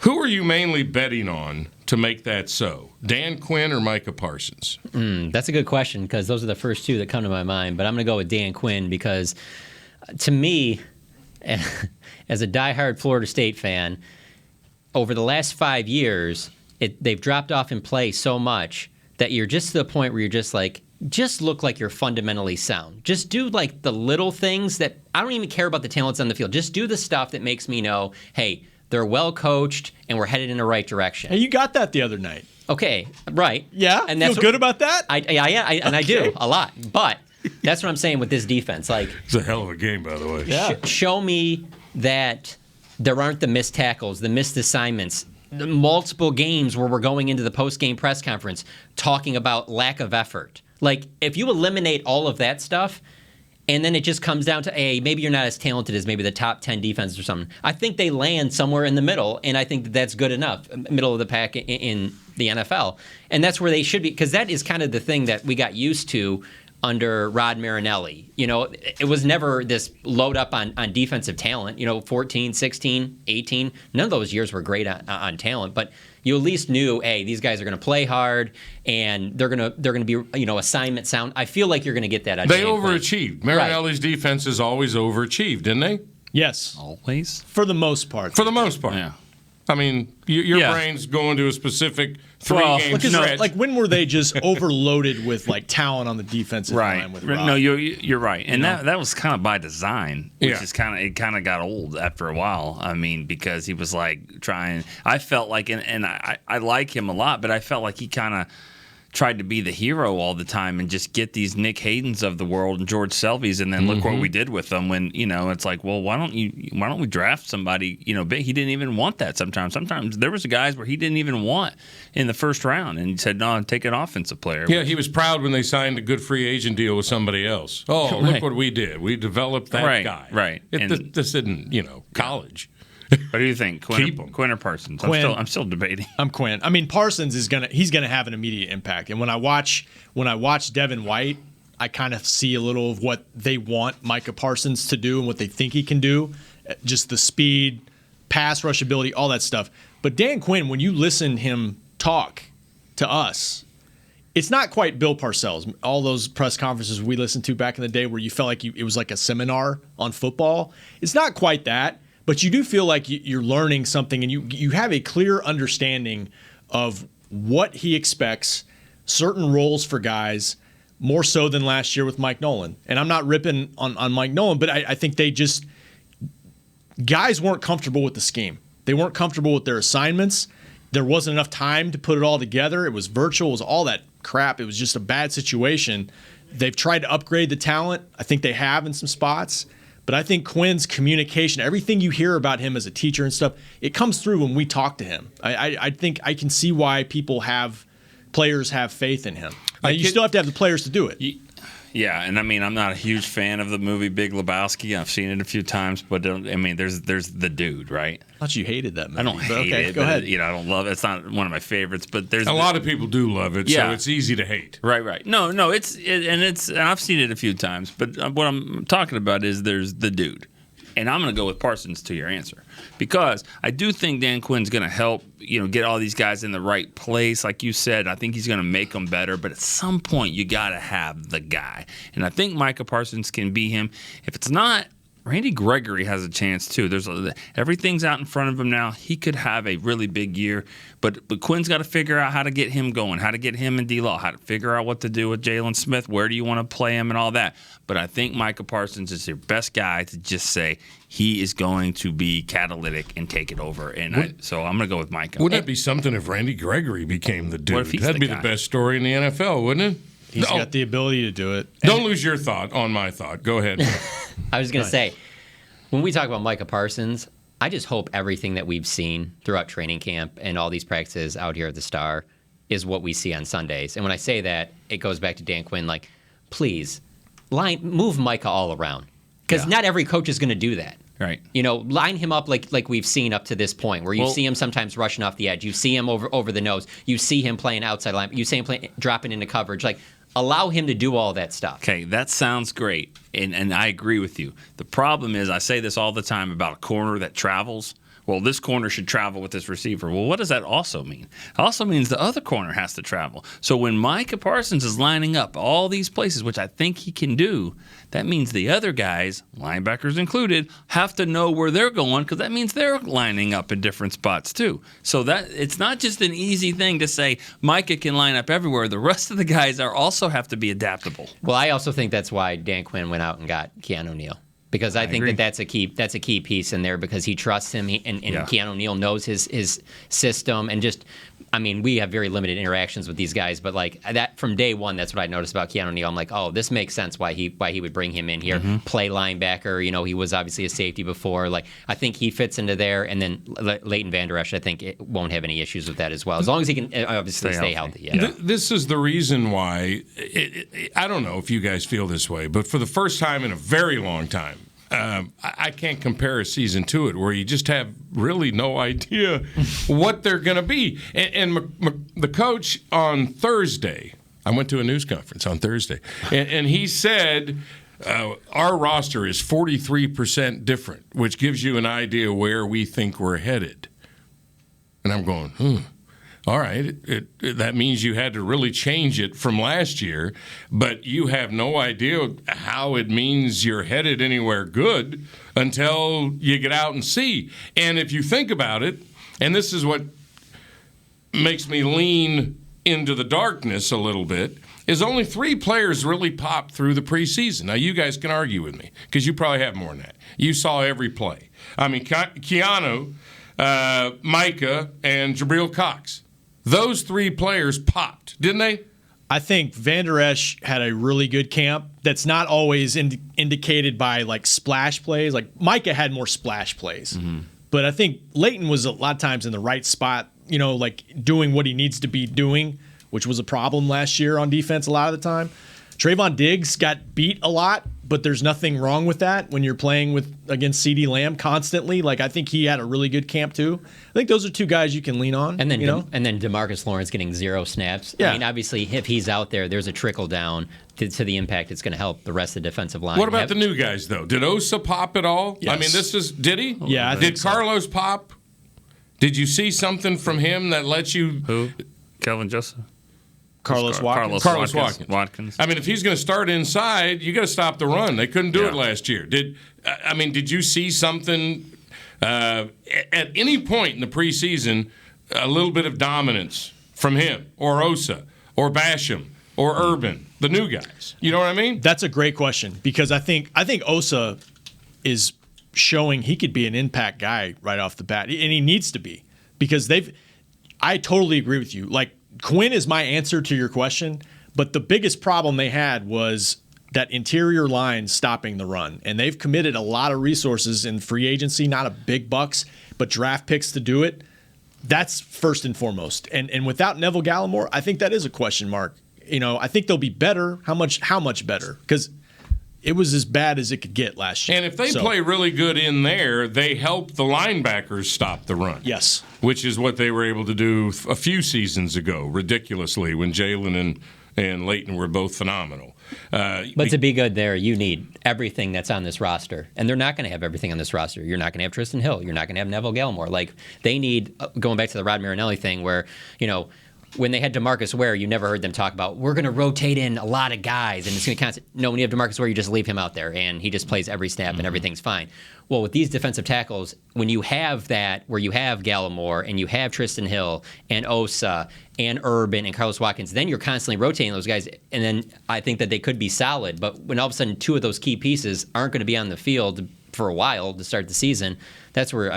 Who are you mainly betting on to make that so? Dan Quinn or Micah Parsons? That's a good question because those are the first two that come to my mind. But I'm going to go with Dan Quinn because, to me, as a diehard Florida State fan, over the last 5 years, they've dropped off in play so much that you're just to the point where you're just like, just look like you're fundamentally sound. Just do like the little things that I don't even care about the talents on the field. Just do the stuff that makes me know, hey, they're well coached and we're headed in the right direction. Hey, you got that the other night. Okay, right. Yeah, and that's feel good about that? I do a lot. But that's what I'm saying with this defense. Like, it's a hell of a game, by the way. Yeah. Show me that there aren't the missed tackles, the missed assignments, the multiple games where we're going into the post-game press conference talking about lack of effort. Like, if you eliminate all of that stuff, and then it just comes down to, maybe you're not as talented as maybe the top 10 defenses or something. I think they land somewhere in the middle, and I think that that's good enough, middle of the pack in the NFL. And that's where they should be, because that is kind of the thing that we got used to under Rod Marinelli. You know, it was never this load up on defensive talent. You know, 14, 16, 18. None of those years were great on talent, but you at least knew, these guys are going to play hard and they're going to be, assignment sound. I feel like you're going to get that. They overachieved. Marinelli's defense has always overachieved, didn't they? Yes. Always? For the most part. For the most part. Yeah. I mean, your brain's going to a specific three-game stretch. Like, when were they just overloaded with, like, talent on the defensive line with Rob? No, you're right. And that was kind of by design, which is it kind of got old after a while. I mean, because he was, like, trying. I felt like, and I like him a lot, but I felt like he kind of tried to be the hero all the time and just get these Nick Haydens of the world and George Selvies, and then look what we did with them. When it's like, well, why don't we draft somebody big? He didn't even want that. Sometimes there was guys where he didn't even want in the first round, and he said, no, take an offensive player. Yeah, he was proud when they signed a good free agent deal with somebody else. Oh, look what we did. We developed that guy. Right. This isn't college. What do you think? Quinn or Parsons? Quinn. I'm still debating. I'm Quinn. I mean, Parsons he's gonna have an immediate impact. And when I watch Devin White, I kind of see a little of what they want Micah Parsons to do and what they think he can do. Just the speed, pass rush ability, all that stuff. But Dan Quinn, when you listen him talk to us, it's not quite Bill Parcells. All those press conferences we listened to back in the day where you felt like it was like a seminar on football. It's not quite that. But you do feel like you're learning something, and you have a clear understanding of what he expects, certain roles for guys, more so than last year with Mike Nolan. And I'm not ripping on Mike Nolan, but I think guys weren't comfortable with the scheme. They weren't comfortable with their assignments. There wasn't enough time to put it all together. It was virtual. It was all that crap. It was just a bad situation. They've tried to upgrade the talent. I think they have in some spots. But I think Quinn's communication, everything you hear about him as a teacher and stuff, it comes through when we talk to him. I think I can see why players have faith in him. Now, you still have to have the players to do it. Yeah, and I mean, I'm not a huge fan of the movie Big Lebowski. I've seen it a few times, but I mean, there's the dude, right? I thought you hated that movie. I don't hate it. Go ahead. I don't love it. It's not one of my favorites, but there's a lot of people do love it, so it's easy to hate. Right. No, and I've seen it a few times, but what I'm talking about is there's the dude. And I'm going to go with Parsons to your answer because I do think Dan Quinn's going to help, get all these guys in the right place. Like you said, I think he's going to make them better. But at some point, you got to have the guy. And I think Micah Parsons can be him. If it's not, Randy Gregory has a chance too. Everything's out in front of him now. He could have a really big year, but Quinn's got to figure out how to get him going, how to get him and D-Law, how to figure out what to do with Jalen Smith, where do you want to play him and all that. But I think Micah Parsons is your best guy to just say he is going to be catalytic and take it over. And so I'm going to go with Micah. Wouldn't that be something if Randy Gregory became the dude? That'd be the best story in the NFL, wouldn't it? He's got the ability to do it. Don't lose your thought on my thought. Go ahead. I was going to say, when we talk about Micah Parsons, I just hope everything that we've seen throughout training camp and all these practices out here at the Star is what we see on Sundays. And when I say that, it goes back to Dan Quinn, like, please, move Micah all around. Because not every coach is going to do that. Right. Line him up like we've seen up to this point, where you see him sometimes rushing off the edge. You see him over the nose. You see him playing outside line. You see him dropping into coverage. Like, allow him to do all that stuff. Okay, that sounds great, and I agree with you. The problem is, I say this all the time about a corner that travels. Well, this corner should travel with this receiver. Well, what does that also mean? It also means the other corner has to travel. So when Micah Parsons is lining up all these places, which I think he can do, that means the other guys, linebackers included, have to know where they're going because that means they're lining up in different spots too. So that it's not just an easy thing to say Micah can line up everywhere. The rest of the guys also have to be adaptable. Well, I also think that's why Dan Quinn went out and got Keanu Neal. Because I think that's a key piece in there because he trusts him and Keanu Neal knows his system and just we have very limited interactions with these guys, but like that from day one, that's what I noticed about Keanu Neal. I'm like, oh, this makes sense why he would bring him in here, play linebacker. He was obviously a safety before. Like I think he fits into there, and then Leighton Vander Esch, I think it won't have any issues with that as well, as long as he can obviously stay healthy. Yeah. This is the reason why. I don't know if you guys feel this way, but for the first time in a very long time. I can't compare a season to it where you just have really no idea what they're going to be. And the coach on Thursday, I went to a news conference on Thursday, and he said our roster is 43% different, which gives you an idea where we think we're headed. And I'm going, all right, that means you had to really change it from last year, but you have no idea how it means you're headed anywhere good until you get out and see. And if you think about it, and this is what makes me lean into the darkness a little bit, is only 3 players really popped through the preseason. Now, you guys can argue with me because you probably have more than that. You saw every play. I mean, Keanu, Micah, and Jabril Cox. Those 3 players popped, didn't they? I think Vander Esch had a really good camp that's not always indicated by like splash plays. Like Micah had more splash plays. But I think Leighton was a lot of times in the right spot, like doing what he needs to be doing, which was a problem last year on defense a lot of the time. Trayvon Diggs got beat a lot, but there's nothing wrong with that when you're playing against CeeDee Lamb constantly. Like I think he had a really good camp too. I think those are 2 guys you can lean on. And then and then DeMarcus Lawrence getting 0 snaps. Yeah. I mean, obviously, if he's out there, there's a trickle down to the impact. It's going to help the rest of the defensive line. What about the new guys though? Did Osa pop at all? Yes. I mean, did he? Yeah. Did Carlos pop? Did you see something from him that let you? Who? Kelvin Joseph. Carlos Watkins. I mean, if he's going to start inside, you got to stop the run. They couldn't do it last year. Did you see something at any point in the preseason, a little bit of dominance from him or Osa or Basham or Urban, the new guys? You know what I mean? That's a great question because I think Osa is showing he could be an impact guy right off the bat, and he needs to be because I totally agree with you. Like, Quinn is my answer to your question, but the biggest problem they had was that interior line stopping the run. And they've committed a lot of resources in free agency, not a big bucks, but draft picks to do it. That's first and foremost. And without Neville Gallimore, I think that is a question mark. I think they'll be better. How much better? Because it was as bad as it could get last year. And if they play really good in there, they help the linebackers stop the run. Yes. Which is what they were able to do a few seasons ago, ridiculously, when Jalen and Leighton were both phenomenal. But to be good there, you need everything that's on this roster. And they're not going to have everything on this roster. You're not going to have Tristan Hill. You're not going to have Neville Gallimore. Like, they need, going back to the Rod Marinelli thing where, when they had DeMarcus Ware, you never heard them talk about, we're going to rotate in a lot of guys, and it's going to no, when you have DeMarcus Ware, you just leave him out there, and he just plays every snap, and everything's fine. Well, with these defensive tackles, when you have that, where you have Gallimore, and you have Tristan Hill, and Osa, and Urban, and Carlos Watkins, then you're constantly rotating those guys, and then I think that they could be solid, but when all of a sudden 2 of those key pieces aren't going to be on the field for a while to start the season, that's where,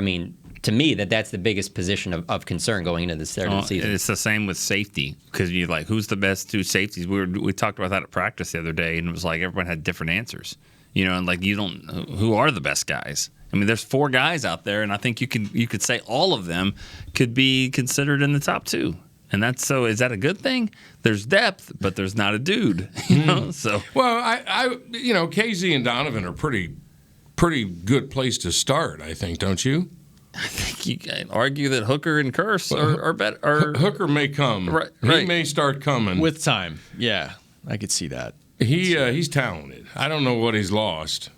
to me, that's the biggest position of concern going into the start of the season. It's the same with safety because you're like, who's the best 2 safeties? We talked about that at practice the other day, and it was like everyone had different answers. And like who are the best guys? I mean, there's 4 guys out there, and I think you could say all of them could be considered in the top 2. And so is that a good thing? There's depth, but there's not a dude. So well, KZ and Donovan are pretty good place to start. I think, don't you? I think you can argue that Hooker and Curse are better. Hooker may come. Right. He may start coming. With time, yeah. I could see that. He's talented. I don't know what he's lost,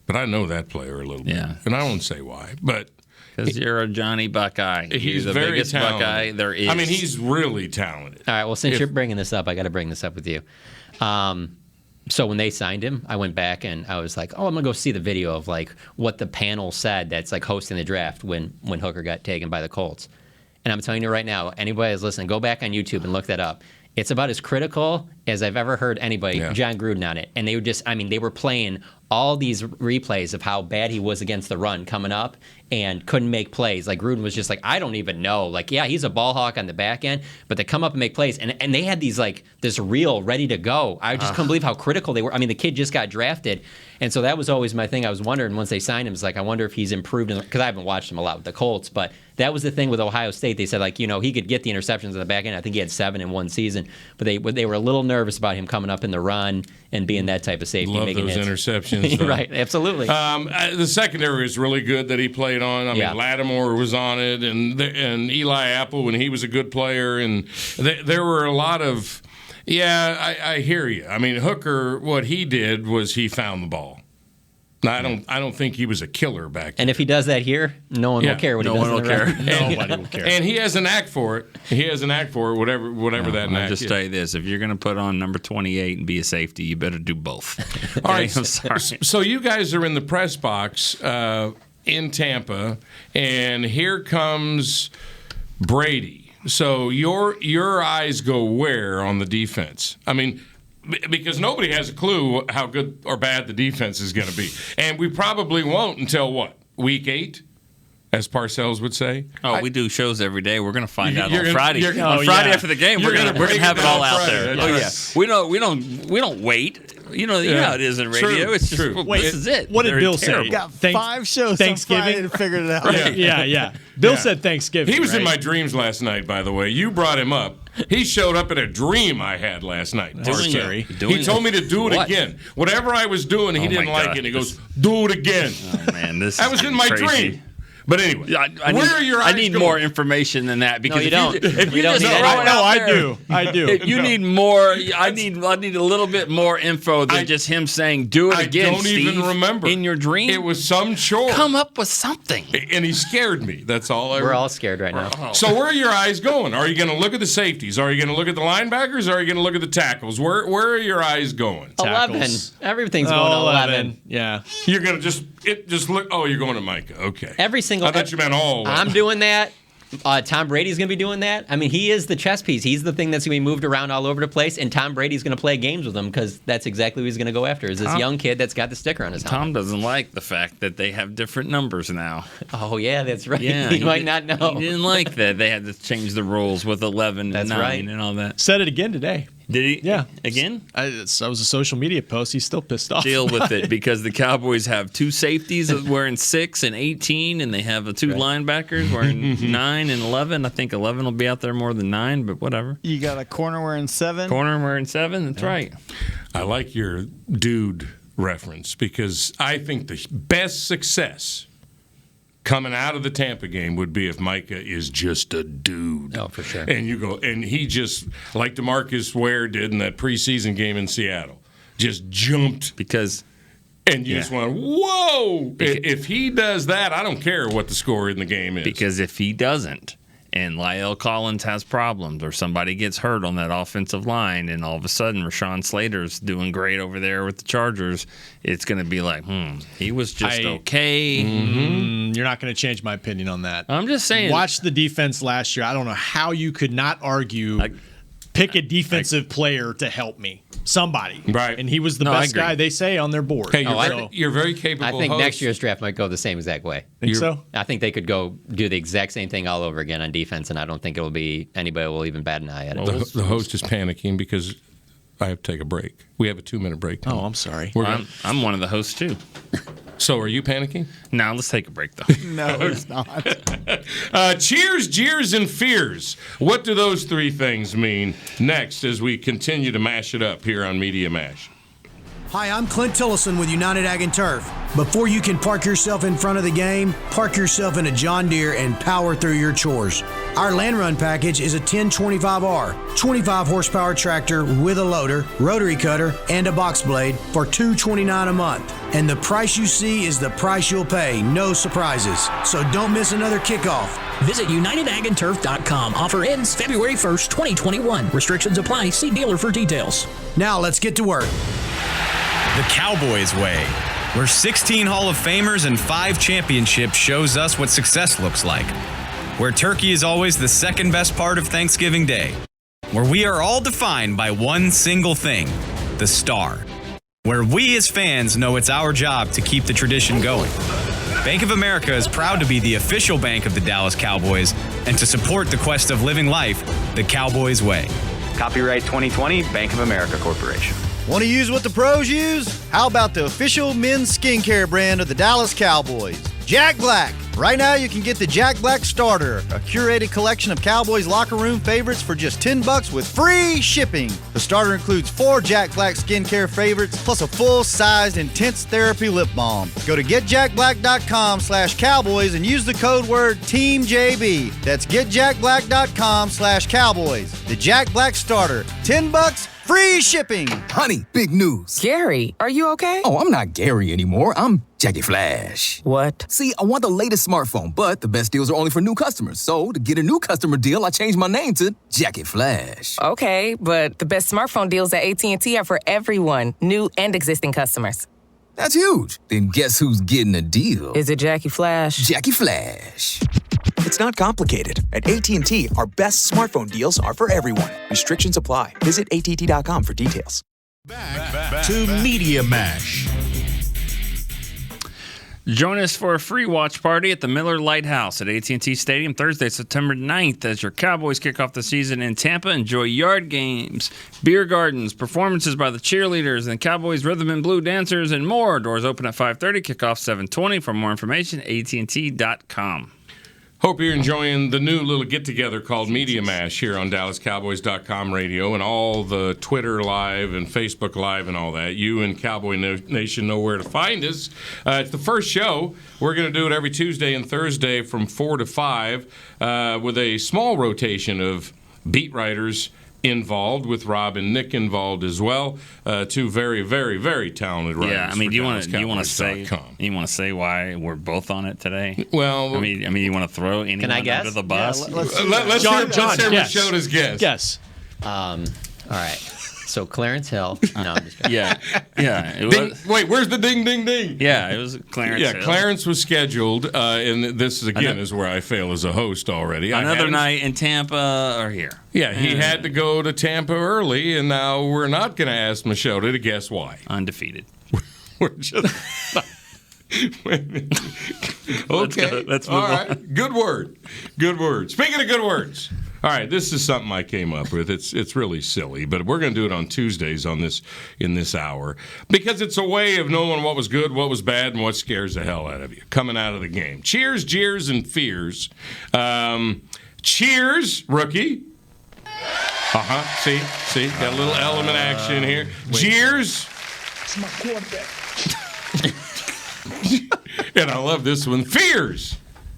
but I know that player a little bit. Yeah. And I won't say why, but because you're a Johnny Buckeye. He's the very biggest talented. Buckeye there is. I mean, he's really talented. All right. Well, since you're bringing this up, I got to bring this up with you. So when they signed him, I went back and I was like, oh, I'm gonna go see the video of like what the panel said that's like hosting the draft when Hooker got taken by the Colts. And I'm telling you right now, anybody that's listening, go back on YouTube and look that up. It's about as critical as I've ever heard anybody, John Gruden, on it. And they were just, I mean, they were playing all these replays of how bad he was against the run coming up and couldn't make plays. Like Gruden was just like, I don't even know. Like, yeah, he's a ball hawk on the back end, but they come up and make plays. And they had these like this reel ready to go. I just couldn't believe how critical they were. I mean, the kid just got drafted. And so that was always my thing. I was wondering once they signed him, it's like, I wonder if he's improved. Because I haven't watched him a lot with the Colts, but that was the thing with Ohio State. They said, like, you know, he could get the interceptions on the back end. I think he had 7 in one season. But they were a little nervous about him coming up in the run and being that type of safety. Love making those hits. interceptions. Right, absolutely. The secondary is really good that he played on. I mean, Lattimore was on it, and Eli Apple when he was a good player. And there were a lot of, I hear you. I mean, Hooker, what he did was he found the ball. Now, I don't think he was a killer back then. And if he does that here, no one will care what he does. No one will care. Nobody will care. And he has a knack for it. Whatever that knack I'll just is. tell you this. If you're going to put on number 28 and be a safety, you better do both. All right. I'm sorry. So you guys are in the press box in Tampa, and here comes Brady. So your eyes go where on the defense? I mean, because nobody has a clue how good or bad the defense is going to be. And we probably won't until what? Week 8? As Parcells would say. Oh, we do shows every day. We're going to find out You're on gonna- Friday. you're- On oh, Friday yeah. after the game, You're we're gonna going to break have it it all down out Friday. there. That's Oh right. yeah, we don't wait. You know how it is in radio. True, It's just true. this is it. What did They're Bill terrible. say? Got 5 shows Thanksgiving? on Friday to figure it out. Yeah. Bill said Thanksgiving. He was in right? my dreams last night, by the way. You brought him up. He showed up in a dream I had last night. That's scary. He told me to do it again. Whatever I was doing, he didn't like it. He goes, do it again. Oh man, this That was in my crazy. dream. But anyway, where are your I eyes need going? more information than that because you don't. if We you don't just need throw any it more. out I there, do. If you need more, I need a little bit more info than just him saying "do it again." I don't even Steve, remember. in your dream. It was some chore. Come up with something. And he scared me. That's all I We're all scared right now. So where are your eyes going? Are you going to look at the safeties? Are you going to look at the linebackers? Or are you going to look at the tackles? Where are your eyes going? 11. Tackles. Everything's going to 11. Yeah. You're going to just look. Oh, you're going to Micah. Okay. Every single. I thought you meant all. I'm doing that. Tom Brady's going to be doing that. I mean, he is the chess piece. He's the thing that's going to be moved around all over the place, and Tom Brady's going to play games with him because that's exactly what he's going to go after. Is this young kid that's got the sticker on his helmet? Tom doesn't like the fact that they have different numbers now. Oh yeah, that's right. Yeah, he might not know. He didn't like that. They had to change the rules with 11 That's and 9 right. and all that. Said it again today. Did he? Yeah. Again? That was a social media post. He's still pissed off. Deal with it because the Cowboys have 2 safeties wearing 6 and 18, and they have 2 linebackers wearing 9 and 11. I think 11 will be out there more than 9, but whatever. You got a corner wearing 7. Corner wearing 7. That's right. I like your dude reference because I think the best success coming out of the Tampa game would be if Micah is just a dude. Oh, for sure. And you go, and he just, like DeMarcus Ware did in that preseason game in Seattle, just jumped. Because and you just went, whoa! If he does that, I don't care what the score in the game is. Because if he doesn't, and La'el Collins has problems, or somebody gets hurt on that offensive line, and all of a sudden Rashawn Slater's doing great over there with the Chargers, it's going to be like, he was just okay. You're not going to change my opinion on that. I'm just saying. Watch the defense last year. I don't know how you could not argue. Pick a defensive player to help me. Somebody. Right. And he was the best guy, they say, on their board. Hey, you're very capable. I think host. next year's draft might go the same exact way. Think so? I think they could go do the exact same thing all over again on defense, and I don't think it will be anybody will even bat an eye at it. The host is panicking because I have to take a break. We have a 2-minute break. Oh, I'm sorry. I'm one of the hosts, too. So are you panicking? Now let's take a break, though. No, it's not. Cheers, jeers, and fears. What do those 3 things mean? Next, as we continue to mash it up here on Media Mash. Hi, I'm Clint Tillison with United Ag and Turf. Before you can park yourself in front of the game, park yourself in a John Deere and power through your chores. Our Land Run package is a 1025R, 25 horsepower tractor with a loader, rotary cutter, and a box blade for $229 a month. And the price you see is the price you'll pay, no surprises. So don't miss another kickoff. Visit UnitedAgAndTurf.com. Offer ends February 1st, 2021. Restrictions apply. See dealer for details. Now let's get to work. The Cowboys way, where 16 Hall of Famers and 5 championships shows us what success looks like. Where turkey is always the second best part of Thanksgiving Day. Where we are all defined by one single thing, the star. Where we as fans know it's our job to keep the tradition going. Bank of America is proud to be the official bank of the Dallas Cowboys and to support the quest of living life the Cowboys way. Copyright 2020, Bank of America Corporation. Want to use what the pros use? How about the official men's skincare brand of the Dallas Cowboys, Jack Black? Right now you can get the Jack Black Starter, a curated collection of Cowboys locker room favorites for just $10 with free shipping. The starter includes 4 Jack Black skincare favorites plus a full-sized intense therapy lip balm. Go to getjackblack.com/Cowboys and use the code word TEAMJB. That's getjackblack.com/Cowboys. The Jack Black Starter, $10, free shipping. Honey, big news. Gary, are you okay? Oh, I'm not Gary anymore. I'm Jackie Flash. What? See, I want the latest smartphone, but the best deals are only for new customers. So, to get a new customer deal, I changed my name to Jackie Flash. Okay, but the best smartphone deals at AT&T are for everyone, new and existing customers. That's huge. Then guess who's getting a deal? Is it Jackie Flash? Jackie Flash. It's not complicated. At AT&T, our best smartphone deals are for everyone. Restrictions apply. Visit att.com for details. Back to Media Mash. Join us for a free watch party at the Miller Lighthouse at AT&T Stadium Thursday, September 9th as your Cowboys kick off the season in Tampa. Enjoy yard games, beer gardens, performances by the cheerleaders and Cowboys rhythm and blue dancers, and more. Doors open at 5:30, kickoff 7:20. For more information, AT&T.com. Hope you're enjoying the new little get-together called Media Mash here on DallasCowboys.com radio and all the Twitter Live and Facebook Live and all that. You and Cowboy Nation know where to find us. It's the first show. We're going to do it every Tuesday and Thursday from 4 to 5 with a small rotation of beat writers involved, with Rob and Nick involved as well. 2 very, very, very talented writers. Yeah, I mean, do you want to say why we're both on it today? Well, I mean, you want to throw anyone under the bus? Yeah, let's hear guess. Machota's guess. Guess. All right. So Clarence Hill. No, I'm just kidding. Yeah. It Ding, was, wait, where's the ding, ding, ding? yeah, it was Clarence. Yeah, Hill. Clarence was scheduled, and this is where I fail as a host already. Another night in Tampa or here. Yeah, he had to go to Tampa early, and now we're not going to ask Machota to guess why. Undefeated. We're just okay. Let's move All on. right. Good word. Speaking of good words. All right, this is something I came up with. It's really silly, but we're going to do it on Tuesdays in this hour because it's a way of knowing what was good, what was bad, and what scares the hell out of you coming out of the game. Cheers, jeers, and fears. Cheers, rookie. See, got a little element action here. Jeers. It's my quarterback. And I love this one. Fears.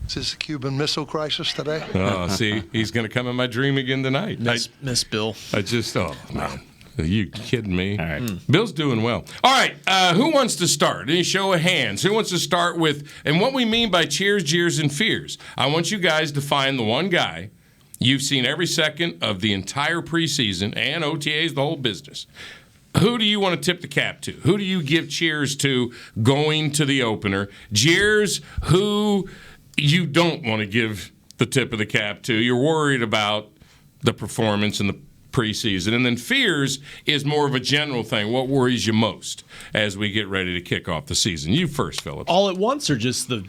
Is this a Cuban Missile Crisis today? Oh, see, he's going to come in my dream again tonight. Miss Bill. Man. Are you kidding me? All right. Bill's doing well. All right, who wants to start? Any show of hands? Who wants to start with, and what we mean by cheers, jeers, and fears? I want you guys to find the one guy you've seen every second of the entire preseason and OTAs, the whole business. Who do you want to tip the cap to? Who do you give cheers to going to the opener? Jeers, who you don't want to give the tip of the cap to. You're worried about the performance in the preseason. And then fears is more of a general thing. What worries you most as we get ready to kick off the season? You first, Phillips. All at once or just the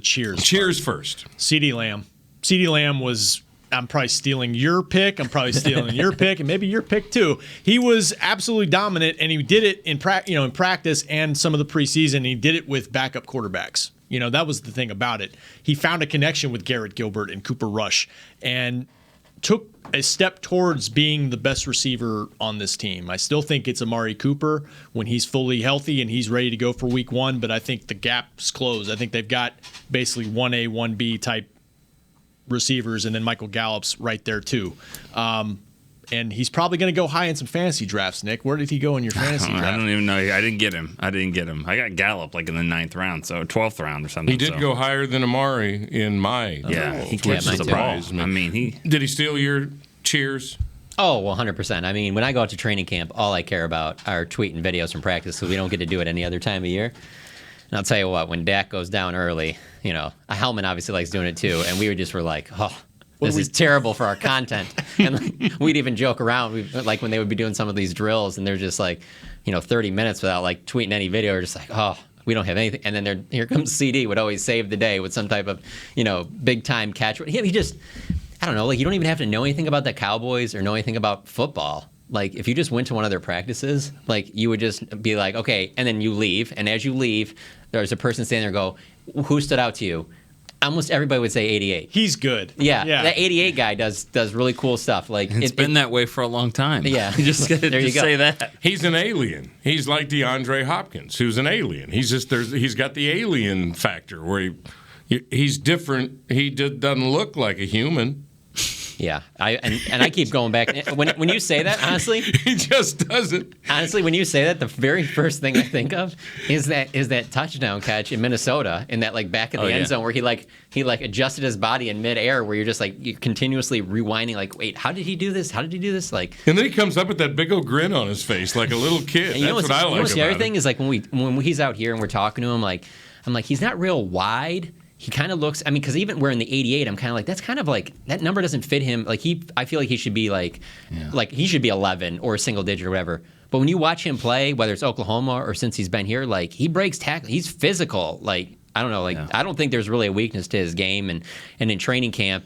cheers? Cheers first. CeeDee Lamb. CeeDee Lamb was, I'm probably stealing your pick. I'm probably stealing your pick, and maybe your pick too. He was absolutely dominant, and he did it in practice and some of the preseason. He did it with backup quarterbacks. That was the thing about it. He found a connection with Garrett Gilbert and Cooper Rush, and took a step towards being the best receiver on this team. I still think it's Amari Cooper when he's fully healthy and he's ready to go for week 1, but I think the gap's closed. I think they've got basically 1A, 1B type receivers, and then Michael Gallup's right there too. And he's probably going to go high in some fantasy drafts, Nick. Where did he go in your fantasy draft? I don't even know. I didn't get him. I got Gallup like in the 9th round, so 12th round or something. He did go higher than Amari in my. He which surprised me. I mean, did he steal your cheers? Oh, 100%. I mean, when I go out to training camp, all I care about are tweeting videos from practice because we don't get to do it any other time of year. And I'll tell you what, when Dak goes down early, a Hellman obviously likes doing it too, and we were like, oh, this is terrible for our content. And we'd even joke around, like when they would be doing some of these drills, and they're just like, 30 minutes without like tweeting any video, or just like, oh, we don't have anything. And then here comes CD, would always save the day with some type of, big time catch. He just, I don't know, like you don't even have to know anything about the Cowboys or know anything about football. Like if you just went to one of their practices, like you would just be like, okay, and then you leave. And as you leave, there's a person standing there who stood out to you? Almost everybody would say 88. He's good. Yeah. That 88 guy does really cool stuff. Like it's been that way for a long time. Yeah, just there you go. Say that. He's an alien. He's like DeAndre Hopkins, who's an alien. He's got the alien factor where he's different. He doesn't look like a human. Yeah, I keep going back. When you say that, honestly, he just doesn't. Honestly, when you say that, the very first thing I think of is that touchdown catch in Minnesota in that like back of the end zone where he adjusted his body in midair, where you're just like you're continuously rewinding, like, wait, how did he do this? How did he do this? Like, and then he comes up with that big old grin on his face, like a little kid. That's what I like about the other him. thing is like when he's out here and we're talking to him, like I'm like he's not real wide. He kind of looks. I mean, because even wearing the 88, I'm kind of like that's kind of like that number doesn't fit him. Like I feel like he should be like he should be 11 or a single digit or whatever. But when you watch him play, whether it's Oklahoma or since he's been here, like he breaks tackle. He's physical. Like I don't know. Like I don't think there's really a weakness to his game. And in training camp,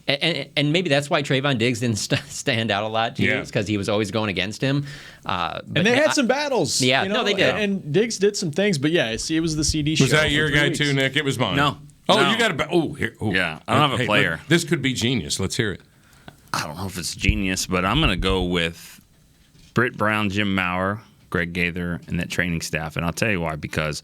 And maybe that's why Trayvon Diggs didn't stand out a lot, too, because he was always going against him. But they had some battles. Yeah, no, they did. And Diggs did some things, but it was the CD show. Was that your guy, too, Nick? It was mine. No. Oh, no. you got to. Oh, here. Oh. Yeah, I don't have a player. This could be genius. Let's hear it. I don't know if it's genius, but I'm going to go with Britt Brown, Jim Maurer, Greg Gaither, and that training staff. And I'll tell you why, because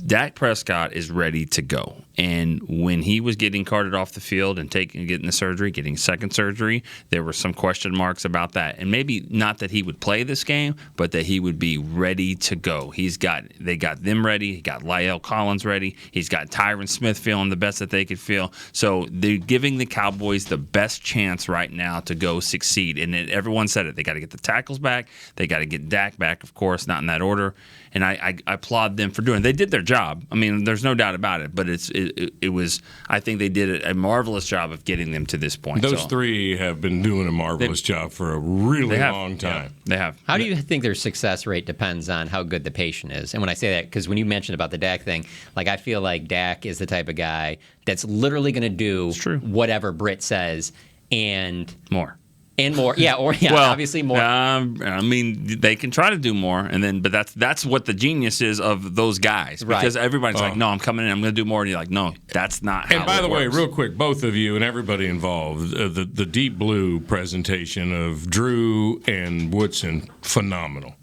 Dak Prescott is ready to go. And when he was getting carted off the field and getting the surgery, getting second surgery, there were some question marks about that. And maybe not that he would play this game, but that he would be ready to go. They got them ready. He got La'el Collins ready. He's got Tyron Smith feeling the best that they could feel. So they're giving the Cowboys the best chance right now to go succeed. And everyone said it. They got to get the tackles back. They got to get Dak back, of course, not in that order. And I applaud them for doing it. They did their job. I mean, there's no doubt about it. But it was, I think they did a marvelous job of getting them to this point. Those three have been doing a marvelous job for a really long time. Yeah, they have. How do you think their success rate depends on how good the patient is? And when I say that, because when you mentioned about the Dak thing, like I feel like Dak is the type of guy that's literally going to do whatever Britt says and more. And more, obviously more. I mean, they can try to do more, but that's what the genius is of those guys. Because everybody's like, no, I'm coming in, I'm going to do more. And you're like, no, that's not how it works. And by the way, real quick, both of you and everybody involved, the Deep Blue presentation of Drew and Woodson, phenomenal.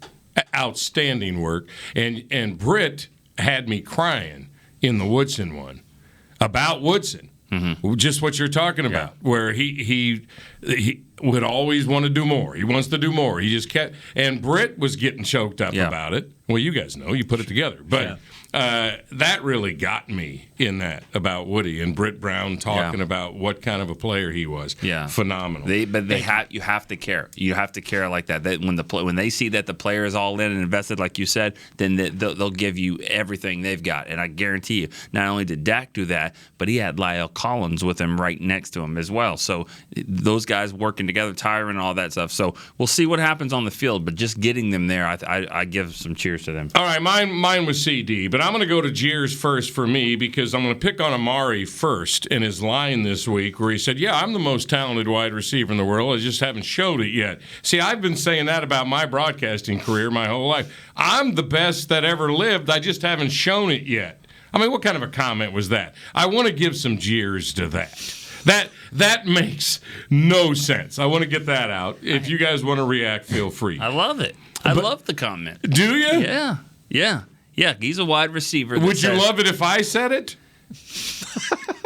Outstanding work. And Britt had me crying in the Woodson one about Woodson. Mm-hmm. Just what you're talking about, where he would always want to do more. He wants to do more. He just kept, and Britt was getting choked up about it. Well, you guys know, you put it together. But that really got me in that about Woody and Britt Brown talking about what kind of a player he was. Yeah, phenomenal. You have to care. You have to care like that. That when they see that the player is all in and invested, like you said, then they'll give you everything they've got. And I guarantee you, not only did Dak do that, but he had La'el Collins with him right next to him as well. So those guys working together, Tyron, and all that stuff. So we'll see what happens on the field, but just getting them there, I give some cheers to them. All right, mine was CD, but I'm going to go to jeers first for me because I'm going to pick on Amari first in his line this week where he said, I'm the most talented wide receiver in the world. I just haven't showed it yet. See, I've been saying that about my broadcasting career my whole life. I'm the best that ever lived. I just haven't shown it yet. I mean, what kind of a comment was that? I want to give some jeers to that. That makes no sense. I want to get that out. If you guys want to react, feel free. I love it. I love the comment. Do you? Yeah. He's a wide receiver. Would you love it if I said it?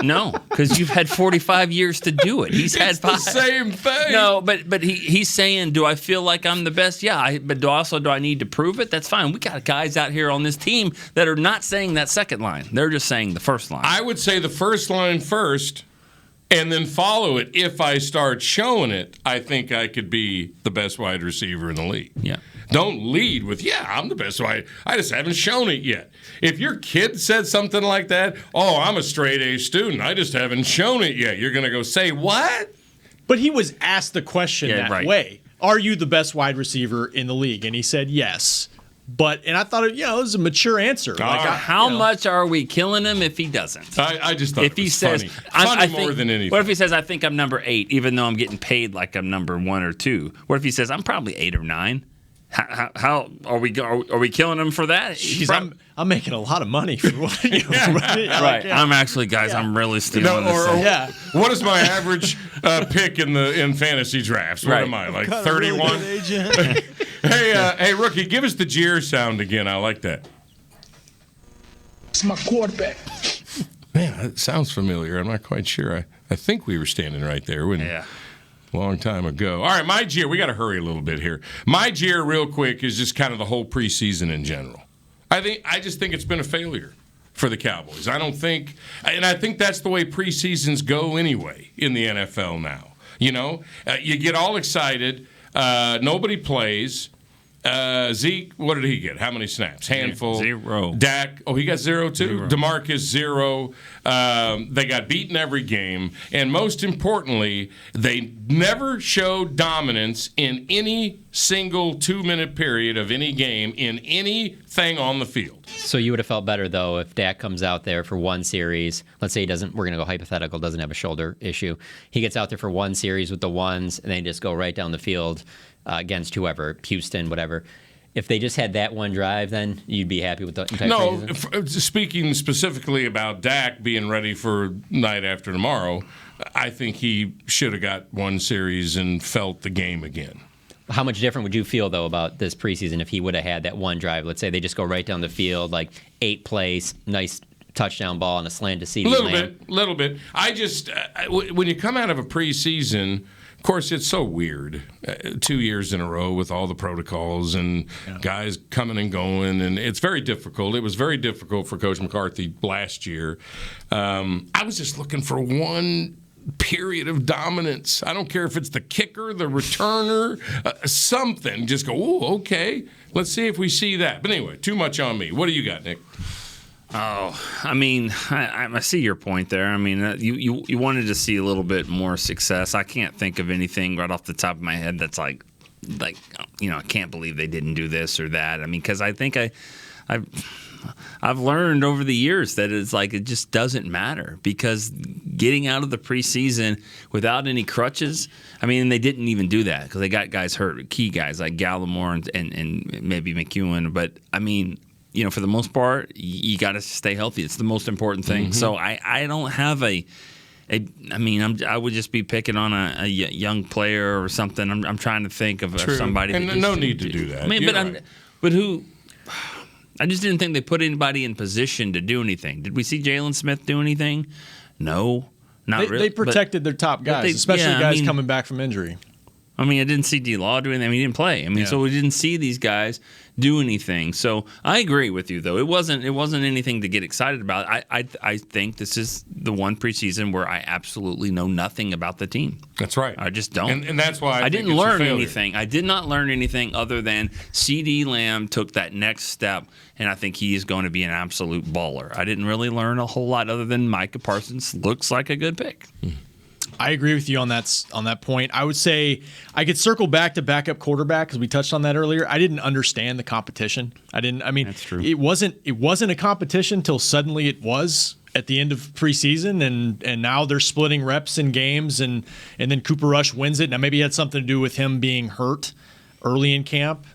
No, because you've had 45 years to do it. He's had 5. The same thing. No, but he's saying, do I feel like I'm the best? Yeah, but do I need to prove it? That's fine. We got guys out here on this team that are not saying that second line. They're just saying the first line. I would say the first line first, and then follow it. If I start showing it, I think I could be the best wide receiver in the league. Yeah. Don't lead with, I'm the best wide. I just haven't shown it yet. If your kid said something like that, I'm a straight A student. I just haven't shown it yet. You're going to go say what? But he was asked the question that way. Are you the best wide receiver in the league? And he said yes. And I thought, it was a mature answer. How much are we killing him if he doesn't? I just thought if he says, funny more than anything. What if he says, I think I'm number 8, even though I'm getting paid like I'm number 1 or 2? What if he says, I'm probably 8 or 9? How are we killing him for that? I'm making a lot of money for what right. I'm actually, guys, I'm really stealing this. What is my average pick in fantasy drafts? What am I, like 31? Hey, rookie, give us the jeer sound again. I like that. It's my quarterback. Man, it sounds familiar. I'm not quite sure. I think we were standing right there when. Yeah. Long time ago. All right, my jeer. We got to hurry a little bit here. My jeer, real quick, is just kind of the whole preseason in general. I just think it's been a failure for the Cowboys. I think that's the way preseasons go anyway in the NFL now. You get all excited. Nobody plays. Zeke, what did he get? How many snaps? Handful. 0. Dak, he got 0 too. 0. DeMarcus, 0. They got beaten every game. And most importantly, they never showed dominance in any single 2-minute period of any game in anything on the field. So you would have felt better, though, if Dak comes out there for one series. Let's say he doesn't, we're going to go hypothetical, doesn't have a shoulder issue. He gets out there for one series with the ones, and they just go right down the field against whoever, Houston, whatever. If they just had that one drive, then you'd be happy with the entire season? Speaking specifically about Dak being ready for night after tomorrow, I think he should have got one series and felt the game again. How much different would you feel, though, about this preseason if he would have had that one drive? Let's say they just go right down the field, like 8 plays, nice touchdown ball and a slant to CeeDee Lamb. Little bit. I just, when you come out of a preseason, of course, it's so weird. 2 years in a row with all the protocols and guys coming and going, and it's very difficult. It was very difficult for Coach McCarthy last year. I was just looking for one period of dominance. I don't care if it's the kicker, the returner, something. Just go, okay, let's see if we see that. But anyway, too much on me. What do you got, Nick? Oh, I mean, I see your point there. I mean, you wanted to see a little bit more success. I can't think of anything right off the top of my head that's like I can't believe they didn't do this or that. I mean, because I think I've learned over the years that it's like it just doesn't matter, because getting out of the preseason without any crutches, I mean, they didn't even do that because they got guys hurt, key guys like Gallimore and maybe McEwen. But, I mean, for the most part, you got to stay healthy. It's the most important thing. Mm-hmm. So I don't have I would just be picking on a young player or something. I'm trying to think of somebody. And no need to do that. I mean, but who? I just didn't think they put anybody in position to do anything. Did we see Jalen Smith do anything? No, not really. They protected their top guys, especially guys coming back from injury. I mean, I didn't see D-Law do anything. I mean, he didn't play. I mean, so we didn't see these guys do anything. So I agree with you, though. It wasn't anything to get excited about. I think this is the one preseason where I absolutely know nothing about the team. That's right. I just don't. And that's why I didn't learn anything. I did not learn anything other than CeeDee Lamb took that next step, and I think he is going to be an absolute baller. I didn't really learn a whole lot other than Micah Parsons looks like a good pick. I agree with you on that point. I would say I could circle back to backup quarterback because we touched on that earlier. I didn't understand the competition. That's true. It wasn't a competition till suddenly it was at the end of preseason, and now they're splitting reps in games, and then Cooper Rush wins it. Now maybe it had something to do with him being hurt early in camp.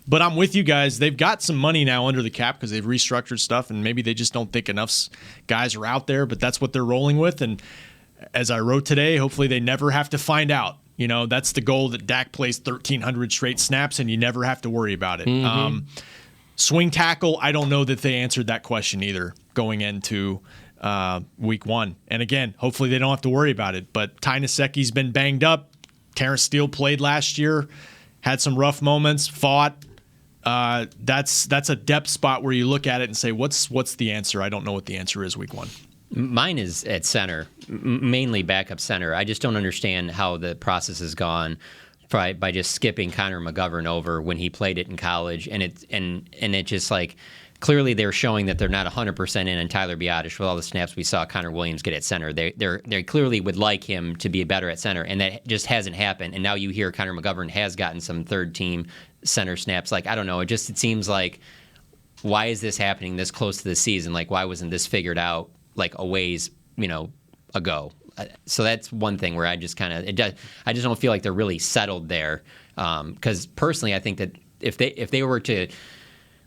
But I'm with you guys. They've got some money now under the cap because they've restructured stuff, and maybe they just don't think enough guys are out there, but that's what they're rolling with. And as I wrote today, hopefully they never have to find out. You know, that's the goal, that Dak plays 1,300 straight snaps and you never have to worry about it. Mm-hmm. Swing tackle, I don't know that they answered that question either going into week 1. And again, hopefully they don't have to worry about it. But Ty Nsekhe's been banged up. Terrence Steele played last year, had some rough moments, fought. That's a depth spot where you look at it and say, what's the answer? I don't know what the answer is week 1. Mine is at center, mainly backup center. I just don't understand how the process has gone by just skipping Connor McGovern over when he played it in college, and it just like clearly they're showing that they're not 100% in on Tyler Biotish with all the snaps we saw Connor Williams get at center. They clearly would like him to be better at center, and that just hasn't happened. And now you hear Connor McGovern has gotten some third team center snaps. Like, I don't know, it seems like, why is this happening this close to the season? Like, why wasn't this figured out like a ways ago? So that's one thing where I just I just don't feel like they're really settled there. Because personally, I think that if they were to,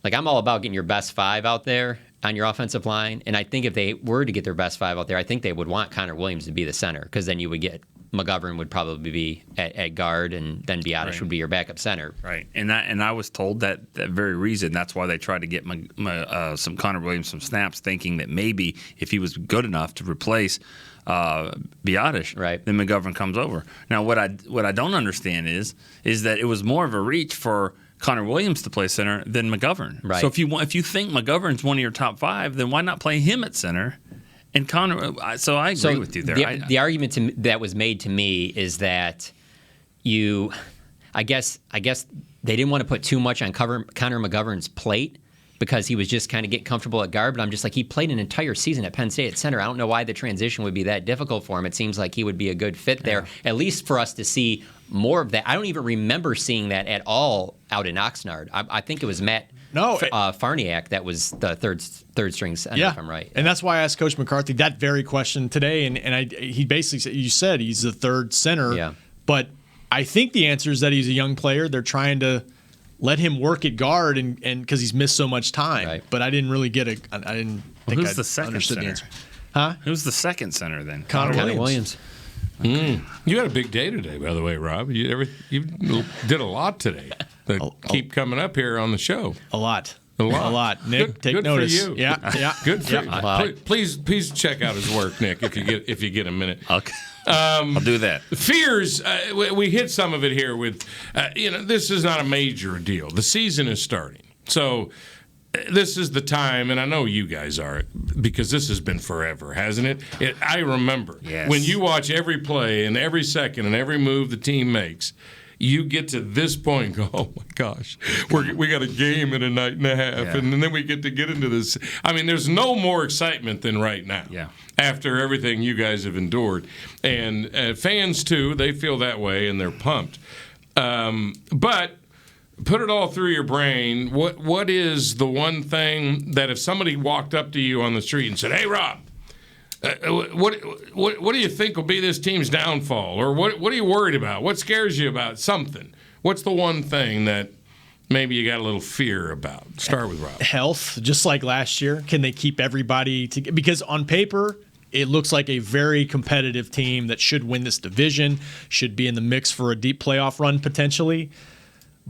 like, I'm all about getting your best 5 out there on your offensive line, and I think if they were to get their best 5 out there, I think they would want Connor Williams to be the center, because then you would get McGovern would probably be at guard, and then Biotish would be your backup center. Right, and I was told that very reason. That's why they tried to get some Connor Williams some snaps, thinking that maybe if he was good enough to replace Biotish, then McGovern comes over. Now, what I don't understand is that it was more of a reach for Connor Williams to play center than McGovern. Right. So if you think McGovern's one of your top 5, then why not play him at center? And Connor, so I agree with you there. The argument that was made to me is that I guess they didn't want to put too much on Connor McGovern's plate, because he was just kind of getting comfortable at guard. But I'm just like, he played an entire season at Penn State at center. I don't know why the transition would be that difficult for him. It seems like he would be a good fit there, at least for us to see more of that. I don't even remember seeing that at all out in Oxnard. I think it was Matt Farniak that was the third string center, if I'm right. And that's why I asked Coach McCarthy that very question today. And he basically said, you said he's the third center. Yeah. But I think the answer is that he's a young player. They're trying to let him work at guard, and because he's missed so much time. Right. But I didn't really get I didn't think who's the second understood center? The answer. Huh? Who's the second center then? Connor Williams. Okay. You had a big day today, by the way, Rob. You did a lot today that keep coming up here on the show. A lot. Nick, take notice. For you. Yeah. Good for you. Please check out his work, Nick, if you get a minute. Okay. I'll do that. Fears, we hit some of it here with, this is not a major deal. The season is starting. So this is the time, and I know you guys are, because this has been forever, hasn't it? I remember when you watch every play and every second and every move the team makes, you get to this point and go, oh, my gosh, we got a game in a night and a half, and then we get into this. I mean, there's no more excitement than right now after everything you guys have endured. And fans, too, they feel that way, and they're pumped. But put it all through your brain. What is the one thing that if somebody walked up to you on the street and said, hey, Rob, what do you think will be this team's downfall? Or what are you worried about? What scares you about something? What's the one thing that maybe you got a little fear about? Start with Rob. Health, just like last year. Can they keep everybody together? Because on paper, it looks like a very competitive team that should win this division, should be in the mix for a deep playoff run potentially.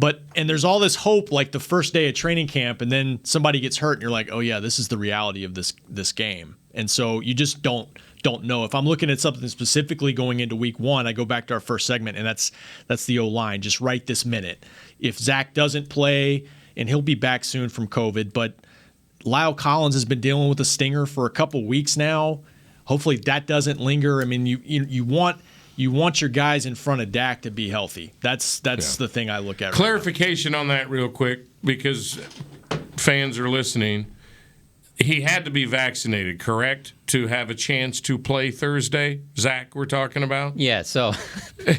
And there's all this hope, like the first day of training camp, and then somebody gets hurt, and you're like, oh yeah, this is the reality of this game. And so you just don't know. If I'm looking at something specifically going into week 1, I go back to our first segment, and that's the O-line, just right this minute. If Zach doesn't play, and he'll be back soon from COVID, but Lyle Collins has been dealing with a stinger for a couple weeks now. Hopefully that doesn't linger. I mean, you want your guys in front of Dak to be healthy. That's the thing I look at. Clarification on that real quick, because fans are listening. He had to be vaccinated, correct, to have a chance to play Thursday? Zach, we're talking about? Yeah, so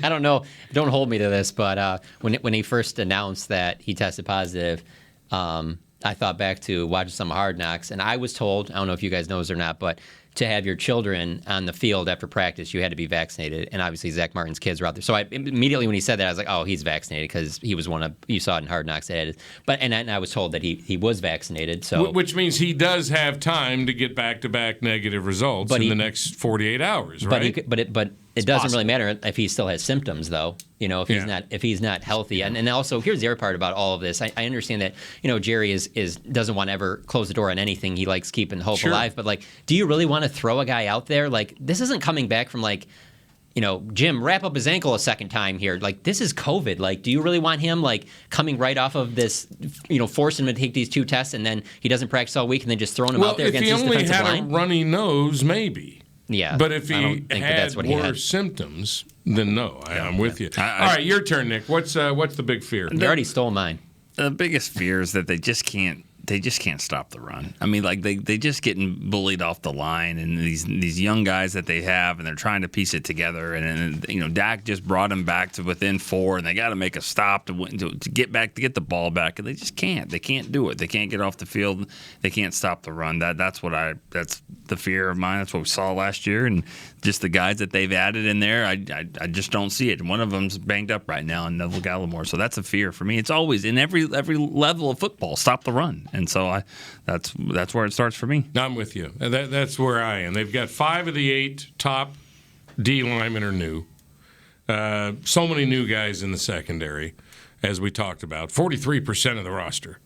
I don't know. Don't hold me to this, but when he first announced that he tested positive, I thought back to watching some Hard Knocks, and I was told, I don't know if you guys know this or not, but to have your children on the field after practice, you had to be vaccinated. And obviously Zach Martin's kids were out there. So immediately when he said that, I was like, oh, he's vaccinated because he was you saw it in Hard Knocks. And I was told that he was vaccinated. So which means he does have time to get back-to-back negative results in the next 48 hours, right? But it doesn't really matter if he still has symptoms, though. If he's not healthy, and also here's the other part about all of this. I understand that Jerry doesn't want to ever close the door on anything. He likes keeping hope alive. But do you really want to throw a guy out there? This isn't coming back from Jim, wrap up his ankle a second time here. This is COVID. Do you really want him coming right off of this? Forcing him to take these 2 tests and then he doesn't practice all week and then just throwing him out there against his defensive line? If he only had a runny nose, maybe. Yeah, but if he had worse symptoms, then no. I'm with you. All right, your turn, Nick. What's the big fear? You already stole mine. The biggest fear is that they just can't stop the run. I mean, they just getting bullied off the line, and these young guys that they have, and they're trying to piece it together. And Dak just brought them back to within 4, and they got to make a stop to get the ball back, and they just can't. They can't do it. They can't get off the field. They can't stop the run. That's the fear of mine. That's what we saw last year, and just the guys that they've added in there, I just don't see it. One of them's banged up right now, and Neville Gallimore. So that's a fear for me. It's always in every level of football, stop the run. And so that's where it starts for me. I'm with you. That's where I am. They've got 5 of the 8 top D linemen are new. So many new guys in the secondary, as we talked about. 43% of the roster.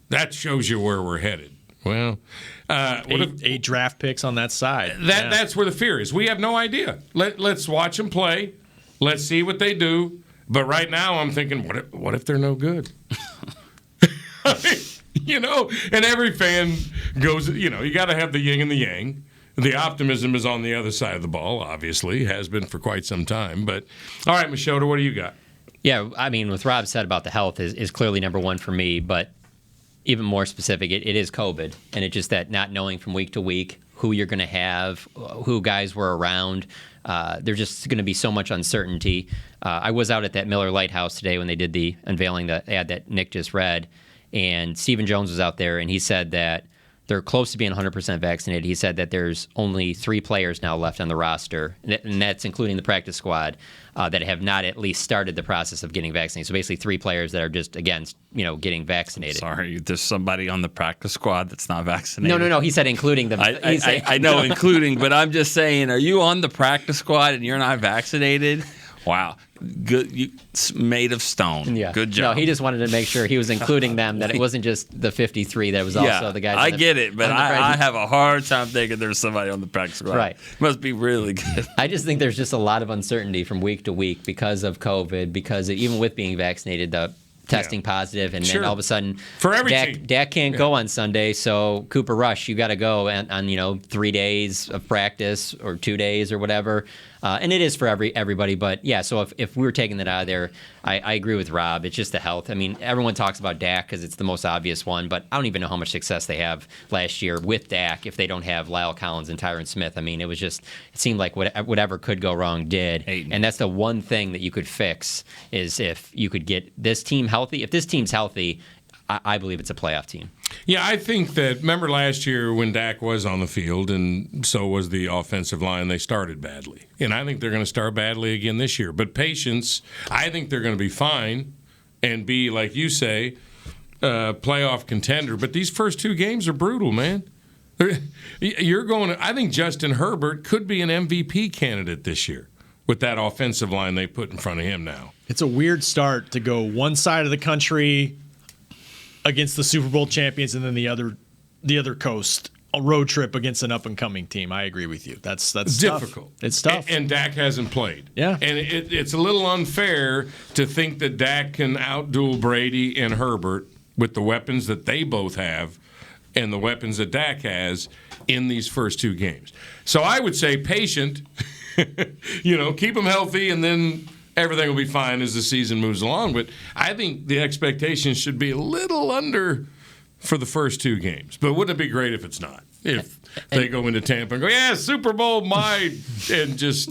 That shows you where we're headed. Well, 8 draft picks on that side. That's where the fear is. We have no idea. Let's watch them play. Let's see what they do. But right now, I'm thinking, what if they're no good? And every fan goes, you got to have the yin and the yang. The optimism is on the other side of the ball, obviously, has been for quite some time. But, all right, Machota, what do you got? Yeah, I mean, what Rob said about the health is clearly number one for me, but even more specific, it is COVID. And it's just that not knowing from week to week who you're going to have, who guys were around. There's just going to be so much uncertainty. I was out at that Miller Lighthouse today when they did the unveiling, the ad that Nick just read, and Stephen Jones was out there, and he said that they're close to being 100% vaccinated. He said that there's only 3 players now left on the roster, and that's including the practice squad, that have not at least started the process of getting vaccinated. So basically 3 players that are just, again, getting vaccinated. Sorry, there's somebody on the practice squad that's not vaccinated. No. He said including them. I know including, but I'm just saying, are you on the practice squad and you're not vaccinated? Wow. Good, made of stone. Yeah. Good job. No, he just wanted to make sure he was including them, that it wasn't just the 53, that it was also the guys. I get it, but I have a hard time thinking there's somebody on the practice squad. Right. Must be really good. I just think there's just a lot of uncertainty from week to week because of COVID, because even with being vaccinated, the testing positive, and then all of a sudden for every team. Dak can't go on Sunday, so Cooper Rush, you got to go on 3 days of practice or 2 days or whatever. And it is for everybody, but yeah. So if we were taking that out of there, I agree with Rob. It's just the health. I mean, everyone talks about Dak because it's the most obvious one, but I don't even know how much success they have last year with Dak if they don't have Lyle Collins and Tyron Smith. I mean, it seemed like whatever could go wrong did, and that's the one thing that you could fix is if you could get this team healthy. If this team's healthy, I believe it's a playoff team. Yeah, I think that, remember last year when Dak was on the field and so was the offensive line, they started badly. And I think they're going to start badly again this year. But patience, I think they're going to be fine and be, like you say, playoff contender. But these first 2 games are brutal, man. I think Justin Herbert could be an MVP candidate this year with that offensive line they put in front of him now. It's a weird start to go one side of the country against the Super Bowl champions and then the other coast, a road trip against an up-and-coming team. I agree with you. That's difficult. It's tough. And Dak hasn't played. Yeah. And it's a little unfair to think that Dak can outduel Brady and Herbert with the weapons that they both have and the weapons that Dak has in these first 2 games. So I would say patient, keep them healthy, and then everything will be fine as the season moves along. But I think the expectations should be a little under for the first 2 games. But wouldn't it be great if it's not? If they go into Tampa and go, yeah, Super Bowl mine, and just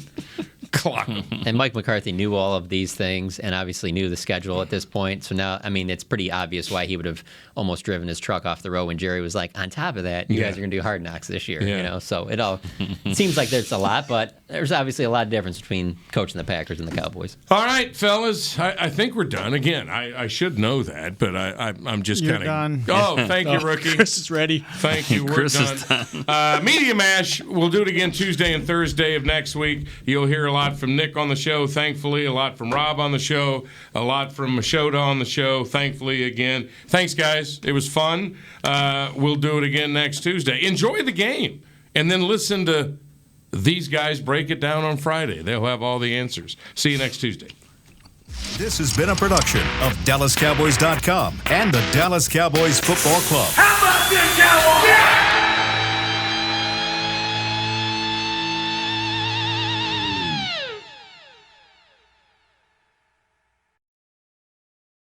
Clock 'em. And Mike McCarthy knew all of these things and obviously knew the schedule at this point. So now, I mean, it's pretty obvious why he would have almost driven his truck off the road when Jerry was like, on top of that, you guys are going to do Hard Knocks this year. Yeah. You know, so it seems like there's a lot, but there's obviously a lot of difference between coaching the Packers and the Cowboys. All right, fellas, I think we're done. Again, I should know that, but I'm just You're kind of. done. Oh, thank you, Rookie. Chris is ready. Thank you. We're Chris is done. Media Mash. We'll do it again Tuesday and Thursday of next week. You'll hear a lot from Nick on the show, thankfully, a lot from Rob on the show, a lot from Machota on the show, thankfully, again. Thanks, guys. It was fun. We'll do it again next Tuesday. Enjoy the game, and then listen to these guys break it down on Friday. They'll have all the answers. See you next Tuesday. This has been a production of DallasCowboys.com and the Dallas Cowboys Football Club. How about this, Cowboys?